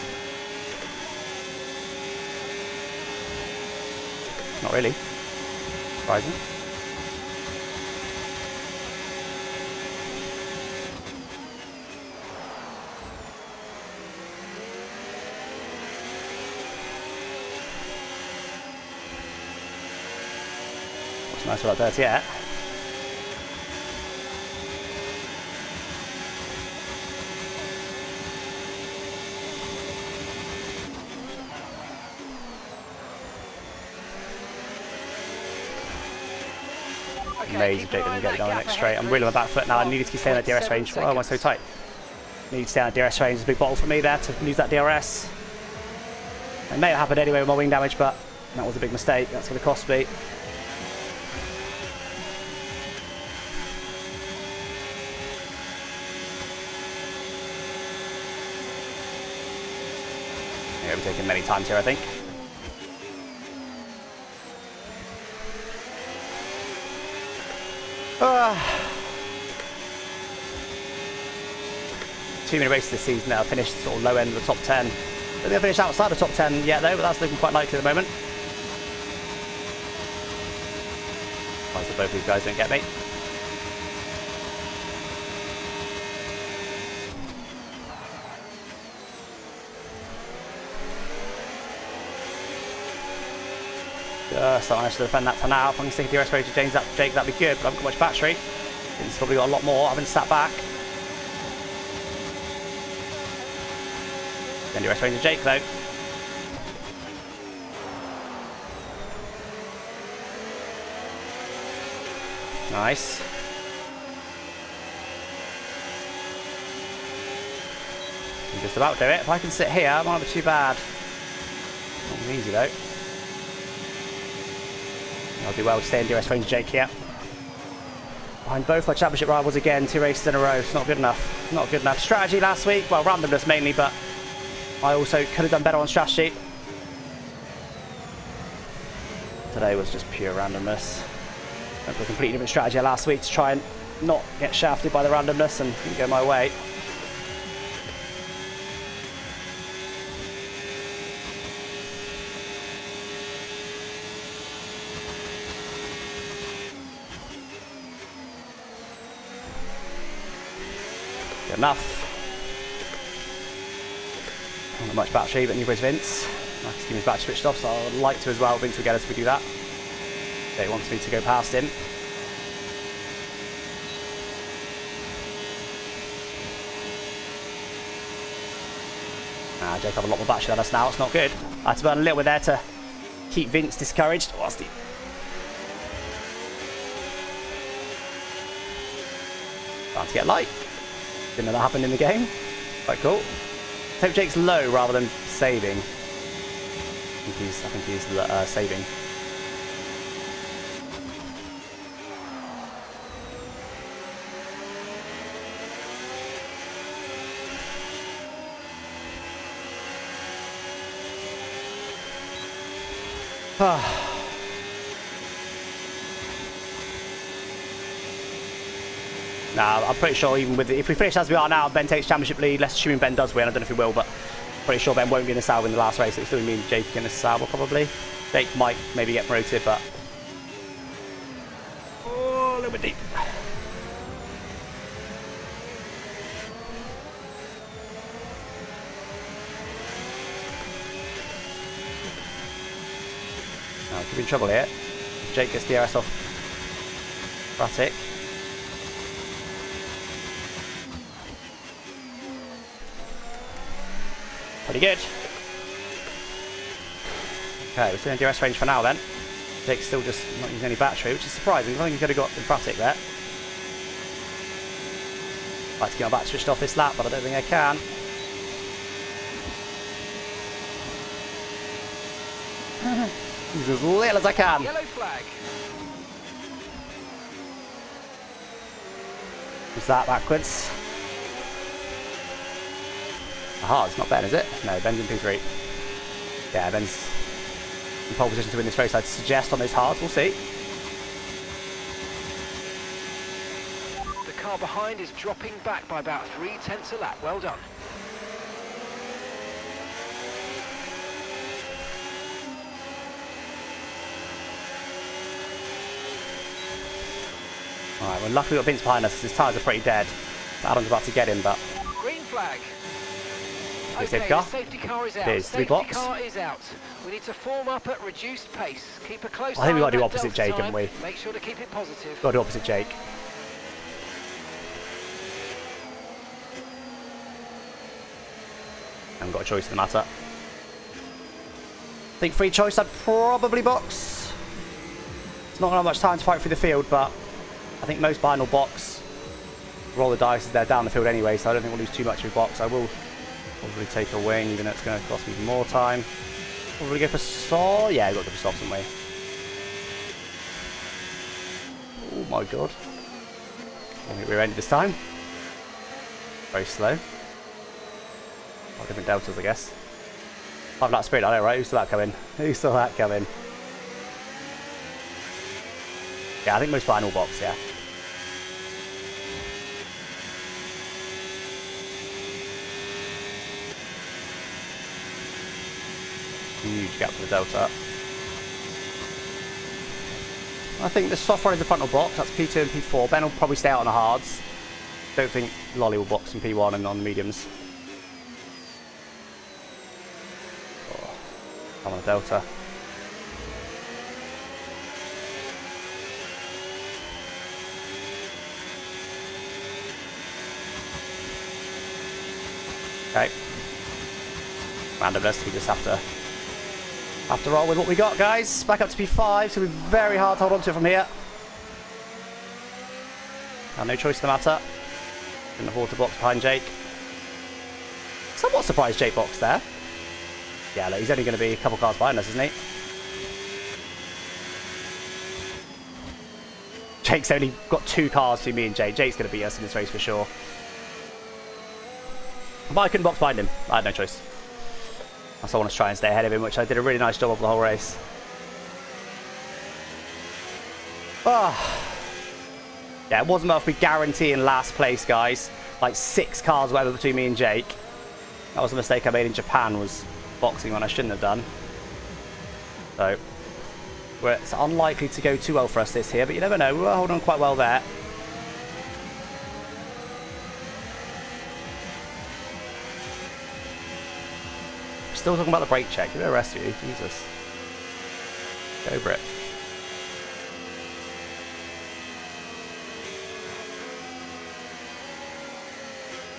Not really. Surprising. What's nice about dirty air? Amazing Jake didn't get it down the next straight. I'm really on the back foot now. I needed to stay in that DRS range. Oh, am I so tight? Need to stay in that DRS range. There's a big bottle for me there to use that DRS. It may have happened anyway with my wing damage, but that was a big mistake. That's going to cost me. Yeah, we've taken many times here, I think. Too many races this season that have finished sort of low end of the top 10. But they've finished outside the top 10 yet though, but that's looking quite likely at the moment. so both these guys don't get me. So I managed to defend that for now. If I can stick a DRS range to Jake, that'd be good, but I haven't got much battery. It's probably got a lot more. I haven't sat back. Then DRS range to Jake though. Nice. I'm just about to do it. If I can sit here, it might not be too bad. Not easy though. I'll do well to stay in DRS range Jake here. Behind both my championship rivals again, 2 races in a row. It's not good enough. Not good enough. Strategy last week, well, randomness mainly, but I also could have done better on strategy. Today was just pure randomness. Went for a completely different strategy last week to try and not get shafted by the randomness and didn't go my way. Good enough. Not much battery, but neither is Vince. I can keep his battery switched off, so I would like to as well. Vince will get us if we do that. He wants me to go past him. Jake have a lot more battery than us now. It's not good. I had to burn a little bit there to keep Vince discouraged. Whilst he... Starting to get light. Didn't know that happened in the game. Quite cool. I hope Jake's low rather than saving. I think he's saving. Nah, I'm pretty sure even with if we finish as we are now, Ben takes championship lead. Let's assume Ben does win. I don't know if he will, but pretty sure Ben won't be in the Sauber in the last race. It's still me and Jake in the Sauber probably. Jake might maybe get promoted, but oh, a little bit deep. Now, could be in trouble here. Jake gets DRS off Bratic. Pretty good. Okay, we're still in DRS range for now then. Jake's still just not using any battery, which is surprising. I think he could have got emphatic there. I'd like to get my battery switched off this lap, but I don't think I can. Use as little as I can.
Yellow flag.
Is that backwards? Aha, it's not Ben, is it? No, Ben's in P3. Yeah, Ben's in pole position to win this race, I'd suggest on those hards. We'll see.
The car behind is dropping back by about 3/10 a lap. Well done.
Alright, well luckily we've got Vince behind us because his tyres are pretty dead. So Adam's about to get him, but...
Green flag.
Okay,
Okay,
safety car.
the safety car is out.
There's
Safety
3 blocks.
car is out. We need to form up at reduced pace. Keep a close
I think we've
eye
got to do
on that
opposite
delta
Jake, haven't
time.
we?
Make sure to keep it positive.
Got to do opposite Jake. Haven't got a choice in the matter. I think free choice I'd probably box. It's not going to have much time to fight through the field, but I think most behind will box. Roll the dice, they're down the field anyway, so I don't think we'll lose too much with box. I will probably take a wing, even though it's going to cost me more time. Probably go for Saw. Yeah, we've got to go for soft, haven't we? Oh my god. I think we're ended this time. Very slow. Oh, different deltas, I guess. 5 lap sprint, I know, right? Who saw that coming? Who saw that coming? Yeah, I think most behind will box, yeah. Huge gap for the delta. I think the soft one is the frontal box. That's P2 and P4. Ben will probably stay out on the hards. Don't think Lolly will box in P1 and on the mediums. Oh, I'm on a delta. Okay. Randomness, we just have to roll with what we got, guys. Back up to P5, so it'll be very hard to hold on to it from here. No choice in the matter. Couldn't afford to box behind Jake. Somewhat surprised Jake boxed there. Yeah, look, he's only going to be a couple cars behind us, isn't he? Jake's only got 2 cars between me and Jake. Jake's going to beat us in this race for sure. But I couldn't box behind him. I had no choice. I still want to try and stay ahead of him, which I did a really nice job of the whole race. Ah. Yeah, it wasn't enough. We guarantee in last place, guys. Like 6 cars whatever between me and Jake. That was a mistake I made in Japan, was boxing when I shouldn't have done. So, it's unlikely to go too well for us this here, but you never know. We were holding on quite well there. Still talking about the brake check. Give it a rest of you. Jesus. Go for it.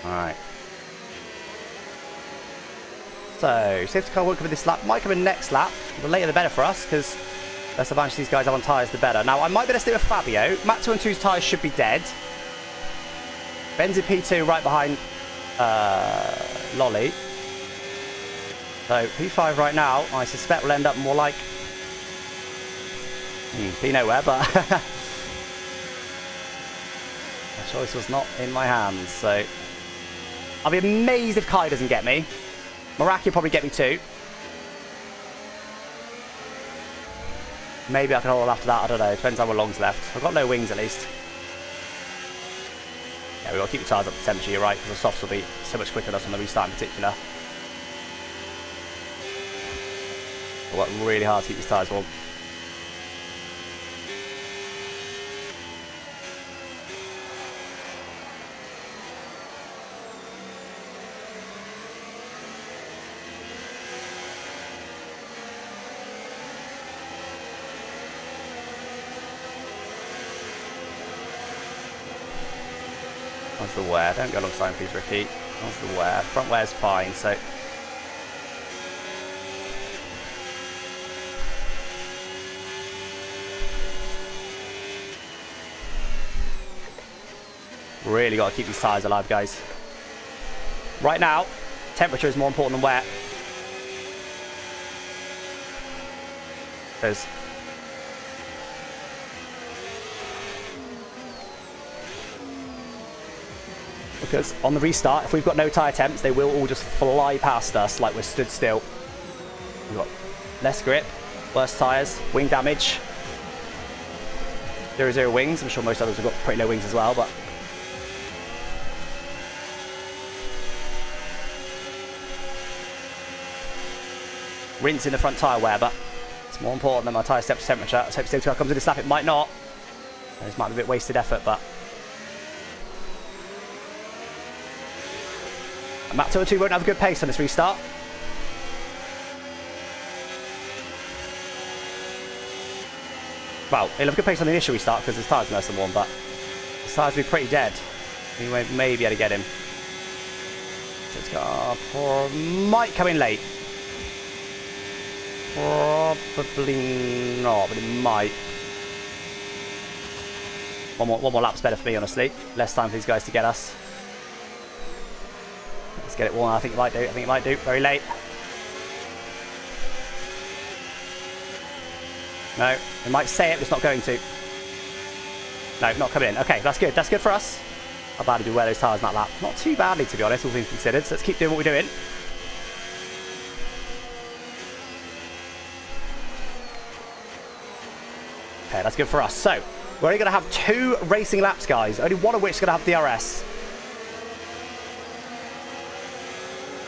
Alright. So, safety car won't come in this lap. Might come in next lap. The later the better for us, because less advantage these guys have on tyres, the better. Now, I might be able to stay with Fabio. Mat 2 and 2's tyres should be dead. Ben's in P2 right behind Lolly. So, P5 right now, I suspect will end up more like P nowhere, but the choice was not in my hands, so I'll be amazed if Kai doesn't get me. Meraki will probably get me too. Maybe I can hold on after that, I don't know. Depends how long's left. I've got no wings at least. Yeah, we've got to keep the tyres up to temperature, you're right, because the softs will be so much quicker than us on the restart in particular. I've worked really hard to keep these tyres warm. How's the wear? Don't go alongside please, Ricky. How's the wear? Front wear's fine, so really got to keep these tyres alive, guys. Right now, temperature is more important than wear. Because on the restart, if we've got no tyre temps, they will all just fly past us like we're stood still. We've got less grip, worse tyres, wing damage. 0-0 wings. I'm sure most others have got pretty low wings as well, but rinse in the front tyre wear, but it's more important than my tyre steps temperature. Let's hope safety car comes in this lap. It might not. This might be a bit wasted effort, but Mat 2 and 2 won't have a good pace on this restart. Well, he'll have a good pace on the initial restart because his tyres are nice and warm, but his tyres will be pretty dead. He may be able to get him. Safety car might come in late. Probably not, but it might. One more lap's better for me, honestly. Less time for these guys to get us. Let's get it warm. I think it might do. I think it might do. Very late. No, it might say it, but it's not going to. No, not coming in. Okay, that's good. That's good for us. How bad did we wear those tyres in that lap? Not too badly, to be honest, all things considered. So let's keep doing what we're doing. Okay, that's good for us. So, we're only going to have 2 racing laps, guys. Only one of which is going to have DRS.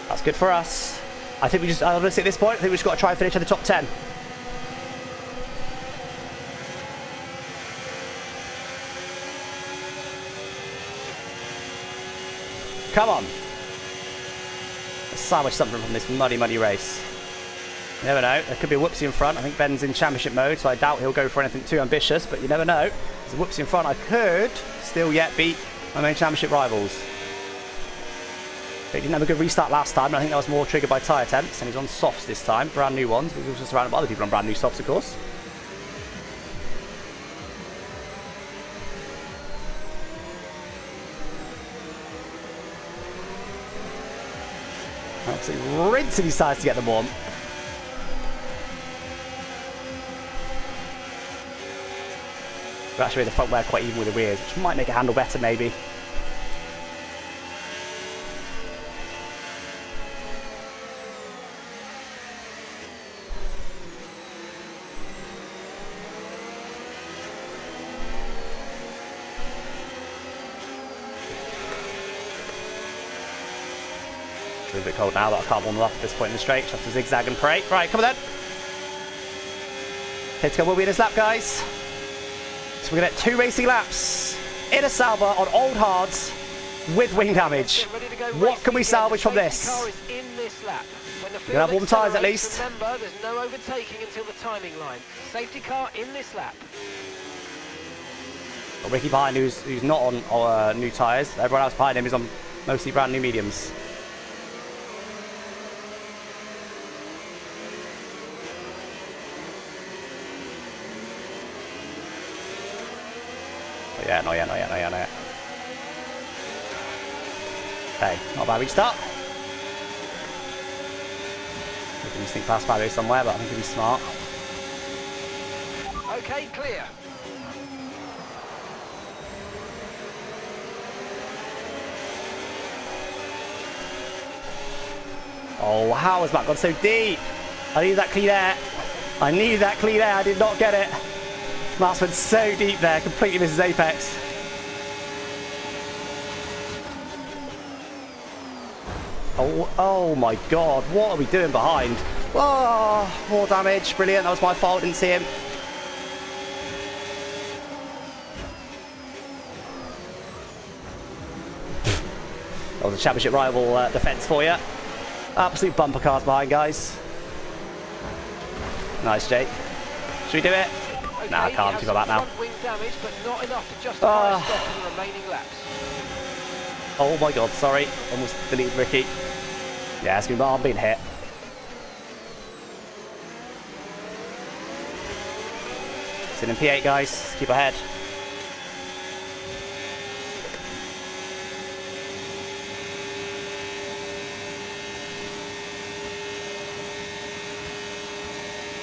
That's good for us. I think we just, honestly, at this point, I think we've just got to try and finish in the top 10. Come on. Let's salvage something from this muddy, muddy race. You never know. There could be a whoopsie in front. I think Ben's in championship mode, so I doubt he'll go for anything too ambitious, but you never know. There's a whoopsie in front. I could still yet beat my main championship rivals. He didn't have a good restart last time, and I think that was more triggered by tyre temps, and he's on softs this time, brand new ones. He was just surrounded by other people on brand new softs, of course. Absolutely rinsing his tyres to get them warm. But actually the front wear quite even with the rears, which might make it handle better maybe. It's a bit cold now, but I can't warm them up at this point in the straight. Just have to zigzag and pray. Right, come on then. Okay, to go, we'll be in this lap, guys. So we're going to get 2 racing laps in a Sauber on old hards with wing damage. What can we salvage from this? We're going to have warm tyres at least.
Remember, there's no overtaking until the timing line. Safety car in this lap.
Got Ricky behind who's not on new tyres. Everyone else behind him is on mostly brand new mediums. Yeah, not yet. Okay, not a bad restart. We can sneak past Fabio somewhere, but I think he'll be smart.
Okay, clear.
Oh, how has Matt gone so deep? I needed that clean air. I did not get it. Matt's went so deep there, completely misses apex. Oh my god, what are we doing behind? Oh, more damage, brilliant, that was my fault, didn't see him. That was a championship rival defence for you. Absolute bumper cars behind, guys. Nice, Jake. Should we do it?
Okay,
Nah, I can't. Too bad now.
Wing damage, but not enough to justify a stop in the remaining laps.
Oh my god, sorry. Almost deleted Ricky. Yeah, it's going to be, I'm being hit. Sitting in P8, guys. Keep ahead.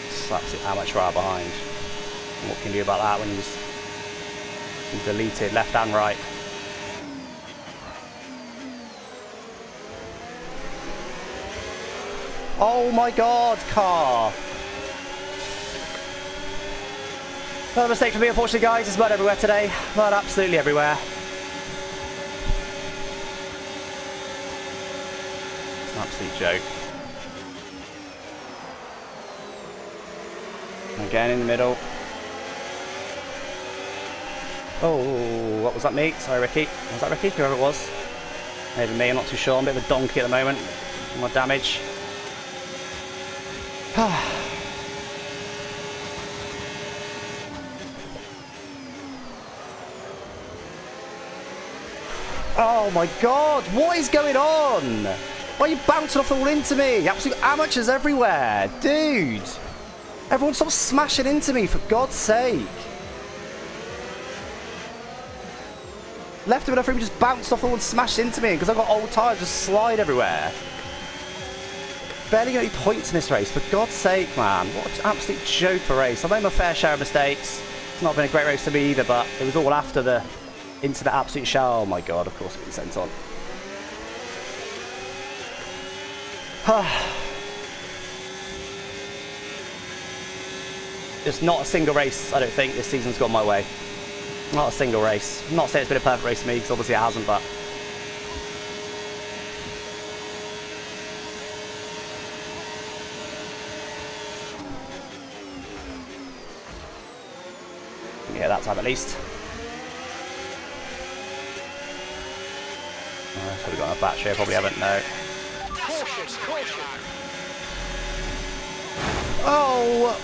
Slaps it how much right behind. And what can you do about that when he's deleted left and right? Oh my god, car! Another mistake for me, unfortunately, guys. There's mud everywhere today. Mud absolutely everywhere. It's an absolute joke. Again in the middle. Oh, what was that, me? Sorry, Ricky. Was that Ricky? Whoever it was. Maybe me, I'm not too sure. I'm a bit of a donkey at the moment. More damage. Oh my god, what is going on? Why are you bouncing off the wall into me? Absolute amateurs everywhere. Dude. Everyone stop smashing into me, for God's sake. Left him enough room, just bounced off the wall and smashed into me because I've got old tyres, just slide everywhere. Barely get any points in this race, for God's sake, man. What an absolute joke of a race. I've made my fair share of mistakes. It's not been a great race to me either, but it was all after into the absolute shower. Oh my god, of course, being sent on. Just not a single race, I don't think, this season's gone my way. Not a single race. I'm not saying it's been a perfect race for me, because obviously it hasn't, but... yeah, that time at least. So we've got a battery, I probably haven't, no.
Caution, caution.
Oh!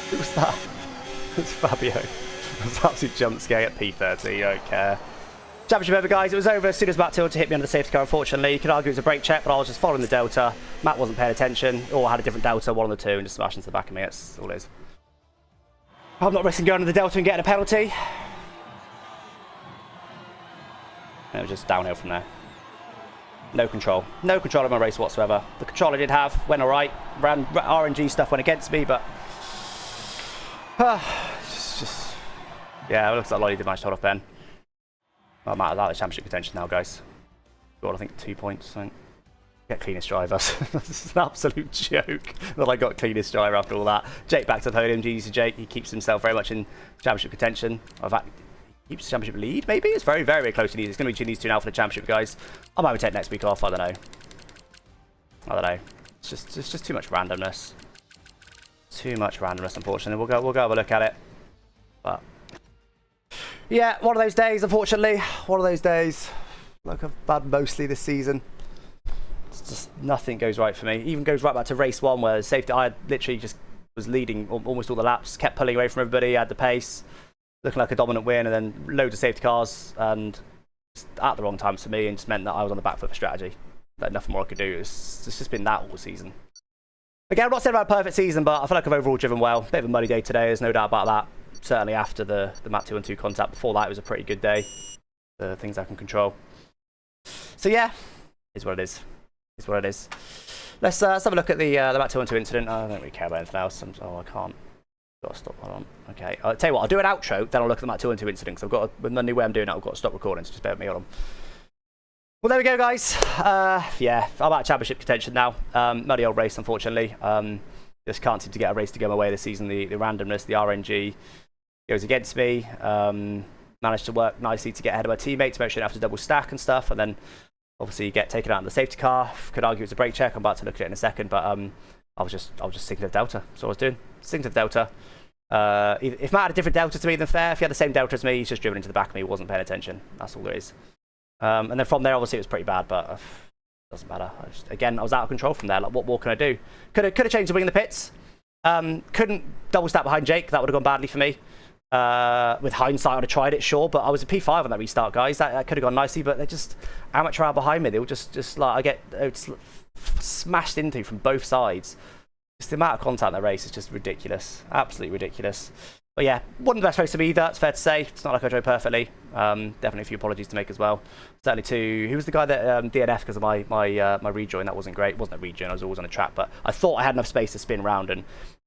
Who was that? It's Fabio. That's an absolute jump scare at P30, don't care. Championship over, guys. It was over as soon as Matt tilted to hit me under the safety car, unfortunately. You could argue it was a brake check, but I was just following the delta. Matt wasn't paying attention, or had a different delta, one on the two, and just smashed into the back of me. That's all it is. I'm not risking going to the delta and getting a penalty. And it was just downhill from there. No control. No control of my race whatsoever. The control I did have went alright. Ran RNG stuff went against me, but... just... Yeah, it looks like Lolly did manage to hold off Ben. I'm out of the championship contention now, guys. Got, I think, 2 points. I think. Get cleanest drivers. This is an absolute joke that I got cleanest driver after all that. Jake back to the podium. GG to Jake. He keeps himself very much in championship contention. In fact, he keeps the championship lead, maybe? It's very, very, very close to these. It's going to be between these two now for the championship, guys. I might take next week off. I don't know. I don't know. It's just too much randomness. Too much randomness, unfortunately. We'll go have a look at it. But... yeah, one of those days, unfortunately. One of those days. Like I've had mostly this season. It's just nothing goes right for me. Even goes right back to race one where safety, I literally just was leading almost all the laps, kept pulling away from everybody, had the pace, looking like a dominant win, and then loads of safety cars, and at the wrong times for me, and just meant that I was on the back foot for strategy. Like nothing more I could do. It's just been that all season. Again, I'm not saying about a perfect season, but I feel like I've overall driven well. Bit of a muddy day today, there's no doubt about that. Certainly after the map 2 and 2 contact. Before that, it was a pretty good day. The things I can control. So yeah, is what it is. Is what it is. Let's have a look at the map 2 and 2 incident. I don't really care about anything else. Oh, I can't. Got to stop. Hold on. Okay. I'll tell you what. I'll do an outro. Then I'll look at the map 2 and 2 incident. Because I've got with the new way I'm doing it, I've got to stop recording. So just bear with me. Hold on. Well, there we go, guys. Yeah, I'm out of championship contention now. Muddy old race, unfortunately. Just can't seem to get a race to go my way this season. The randomness, the RNG goes against me. Managed to work nicely to get ahead of my teammate to make sure I don't have to double stack and stuff. And then obviously you get taken out in the safety car. Could argue it's a brake check. I'm about to look at it in a second. But I was just sticking to the delta. That's what I was doing. Sticking to the delta. If Matt had a different delta to me, then fair. If he had the same delta as me, he's just driven into the back of me. He wasn't paying attention. That's all there is. And then from there, obviously, it was pretty bad, but doesn't matter. Again, I was out of control from there. Like, what more can I do? Could have changed the wing in the pits. Couldn't double stack behind Jake. That would have gone badly for me. With hindsight, I would have tried it, sure, but I was a P5 on that restart, guys. That could have gone nicely, but they're just amateur hour behind me. They were just like, I get smashed into from both sides. Just the amount of contact in the race is just ridiculous. Absolutely ridiculous. But yeah, wasn't the best race to me either, it's fair to say. It's not like I drove perfectly. Definitely a few apologies to make as well. Certainly to, who was the guy that DNF because of my rejoin? That wasn't great. It wasn't a rejoin, I was always on a track, but I thought I had enough space to spin round and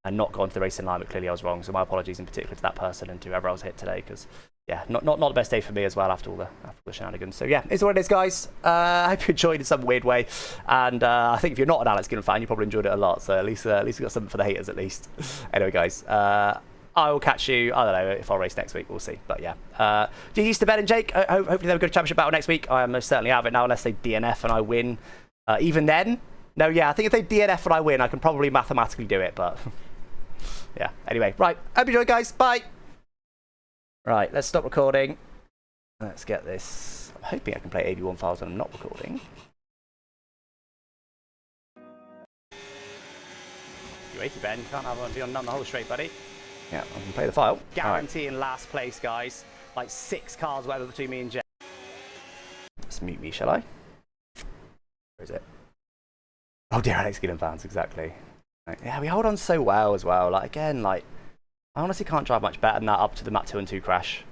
not go into the racing line, but clearly I was wrong. So my apologies in particular to that person and to whoever I was hit today, because yeah, not the best day for me as well after all the shenanigans. So yeah, it's what it is, guys. I hope you enjoyed in some weird way, and I think if you're not an Alex Gillon fan, you probably enjoyed it a lot. So at least we got something for the haters at least. Anyway, guys. I will catch you, I don't know if I'll race next week, we'll see. But yeah. GG's to Ben and Jake. Hopefully they have a good championship battle next week. I am most certainly out of it now, unless they DNF and I win. Even then, no, yeah, I think if they DNF and I win, I can probably mathematically do it, but yeah. Anyway, right. Hope you enjoyed, guys. Bye. Right, let's stop recording. Let's get this. I'm hoping I can play AV1 files when I'm not recording. You achy, Ben. You can't have one be on none the whole straight, buddy. Yeah, I can play the file. Guaranteeing last place, guys. Like 6 cars, whatever, between me and Jay. Let's mute me, shall I? Where is it? Oh, dear Alex Gillon fans, exactly. Right. Yeah, we hold on so well as well. Like, again, like, I honestly can't drive much better than that up to the map 2 and 2 crash.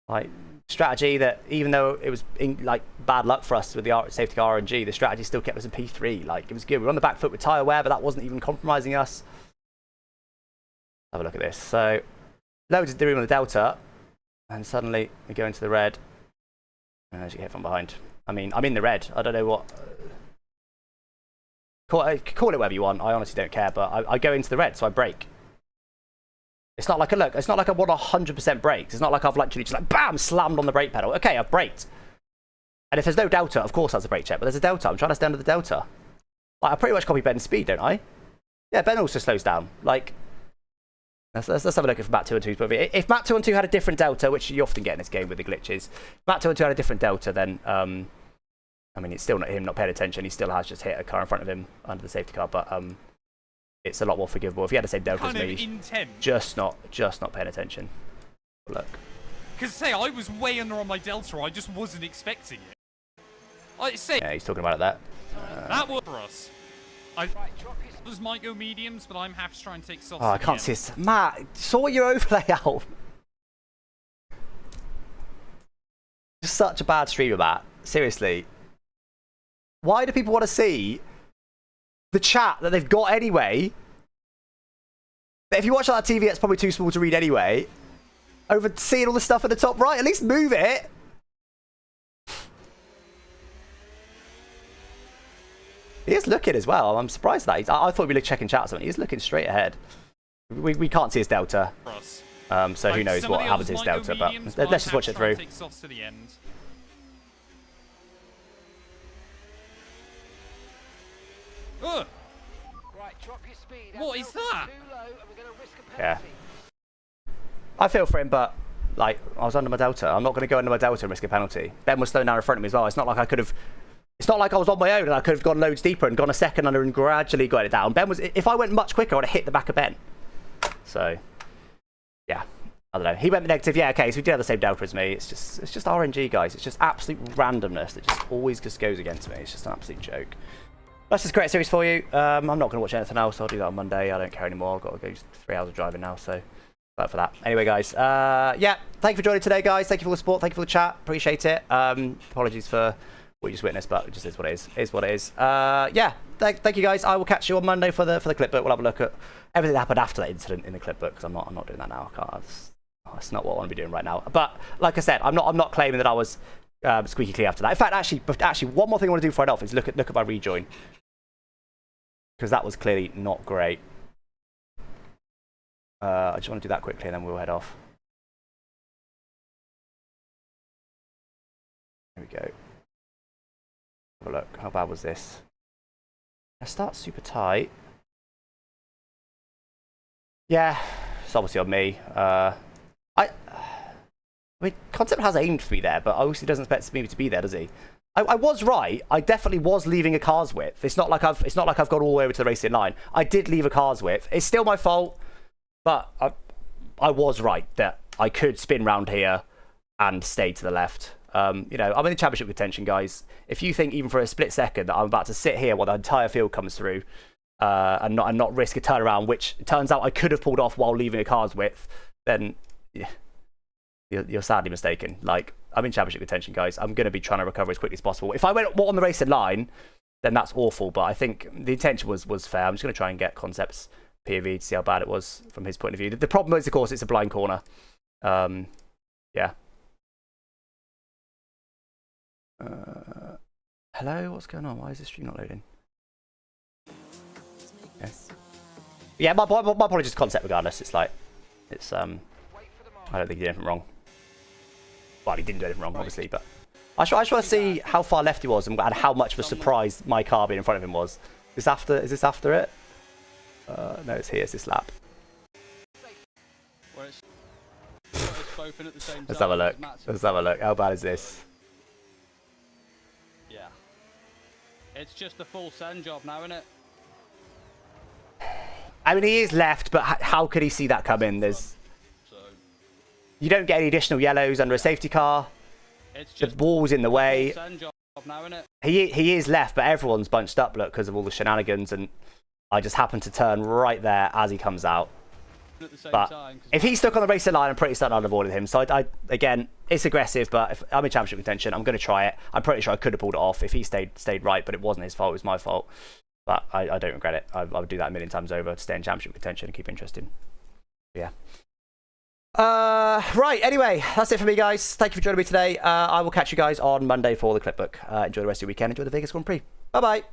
Like, strategy that, even though it was, like, bad luck for us with the safety car RNG, the strategy still kept us in P3. Like, it was good. We were on the back foot with tyre wear, but that wasn't even compromising us. Have a look at this. So, loads of doing on the delta, and suddenly we go into the red. And as you get hit from behind. I mean, I'm in the red. I don't know what. Call it whatever you want. I honestly don't care. But I go into the red, so I brake. It's not like a look. It's not like I want 100% brakes. It's not like I've literally just like bam slammed on the brake pedal. Okay, I've braked. And if there's no delta, of course that's a brake check. But there's a delta. I'm trying to stay under the delta. Like I pretty much copy Ben's speed, don't I? Yeah, Ben also slows down. Like. Let's have a look at Matt 2 and 2's point of view. If Matt 2 and 2 had a different delta, which you often get in this game with the glitches, if Matt 2 and 2 had a different delta, then I mean, it's still not him not paying attention. He still has just hit a car in front of him under the safety car, but it's a lot more forgivable. If he had the same delta as me, just not paying attention. Look.
Because say I was way under on my delta, I just wasn't expecting it. I say.
Yeah, he's talking about it there.
That was for us. Others might go mediums, but I'm happy to try and take softs.
Oh, I can't see this. Matt, sort your overlay out. Just such a bad streamer, Matt. Seriously. Why do people want to see the chat that they've got anyway? But if you watch on that TV, it's probably too small to read anyway. Over seeing all the stuff at the top right, at least move it. He is looking as well. I'm surprised that I thought we'd be checking chat or something. He's looking straight ahead. We can't see his delta. So who knows what happens to his delta, but let's just watch it through.
What is that?
Yeah. I feel for him, but like I was under my delta. I'm not going to go under my delta and risk a penalty. Ben was slowing down in front of me as well. It's not like I could have. It's not like I was on my own and I could have gone loads deeper and gone a second under and gradually got it down. Ben was. If I went much quicker, I'd have hit the back of Ben. So, yeah. I don't know. He went negative. Yeah, okay. So he did have the same delta as me. It's just RNG, guys. It's just absolute randomness that just always just goes against me. It's just an absolute joke. That's just a great series for you. I'm not going to watch anything else. I'll do that on Monday. I don't care anymore. I've got to go 3 hours of driving now, so glad for that. Anyway, guys. Yeah, thank you for joining today, guys. Thank you for the support. Thank you for the chat. Appreciate it. Apologies for what you just witnessed, but it just is what it is. It is what it is. Yeah, thank you, guys. I will catch you on Monday for the clip book. We'll have a look at everything that happened after that incident in the clip book, because I'm not doing that now. I can't. That's not what I want to be doing right now. But like I said, I'm not claiming that I was squeaky clean after that. In fact, actually, one more thing I want to do before I head off is look at my rejoin, because that was clearly not great. I just want to do that quickly and then we'll head off. There we go. Have a look. How bad was this? I start super tight. Yeah, it's obviously on me. I mean, Concept has aimed for me there, but obviously doesn't expect me to be there, does he? I was right. I definitely was leaving a car's width. It's not like I've gone all the way over to the racing line. I did leave a car's width. It's still my fault, but I was right that I could spin round here and stay to the left. You know, I'm in the championship contention, guys. If you think even for a split second that I'm about to sit here while the entire field comes through and not risk a turnaround, which it turns out I could have pulled off while leaving a car's width, then yeah, you're sadly mistaken. Like, I'm in championship contention, guys. I'm going to be trying to recover as quickly as possible. If I went on the racing line, then that's awful. But I think the intention was fair. I'm just going to try and get Concept's POV to see how bad it was from his point of view. The problem is, of course, it's a blind corner. Yeah. Hello, what's going on? Why is this stream not loading? Okay. Yeah, my apologies to Concept regardless. It's like, it's I don't think he did anything wrong. Well, he didn't do anything wrong, obviously, but I just want to see how far left he was and how much of a surprise my car being in front of him was. Is this after it? No, it's here. It's this lap. Let's have a look. Let's have a look. How bad is this?
Yeah. It's just a full send job now, isn't it?
I mean, he is left, but how could he see that coming? You don't get any additional yellows under a safety car. The wall's in the way. He is left, but everyone's bunched up, look, because of all the shenanigans, and I just happen to turn right there as he comes out. But if he's stuck on the racing line, I'm pretty certain I'd have avoided him. So again, it's aggressive, but if I'm in championship contention, I'm going to try it. I'm pretty sure I could have pulled it off if he stayed right, but it wasn't his fault. It was my fault. But I don't regret it. I would do that a million times over to stay in championship contention and keep interesting. Yeah. Right, anyway, that's it for me, guys. Thank you for joining me today. I will catch you guys on Monday for the clip book. Enjoy the rest of your weekend. Enjoy the Vegas Grand Prix. Bye-bye.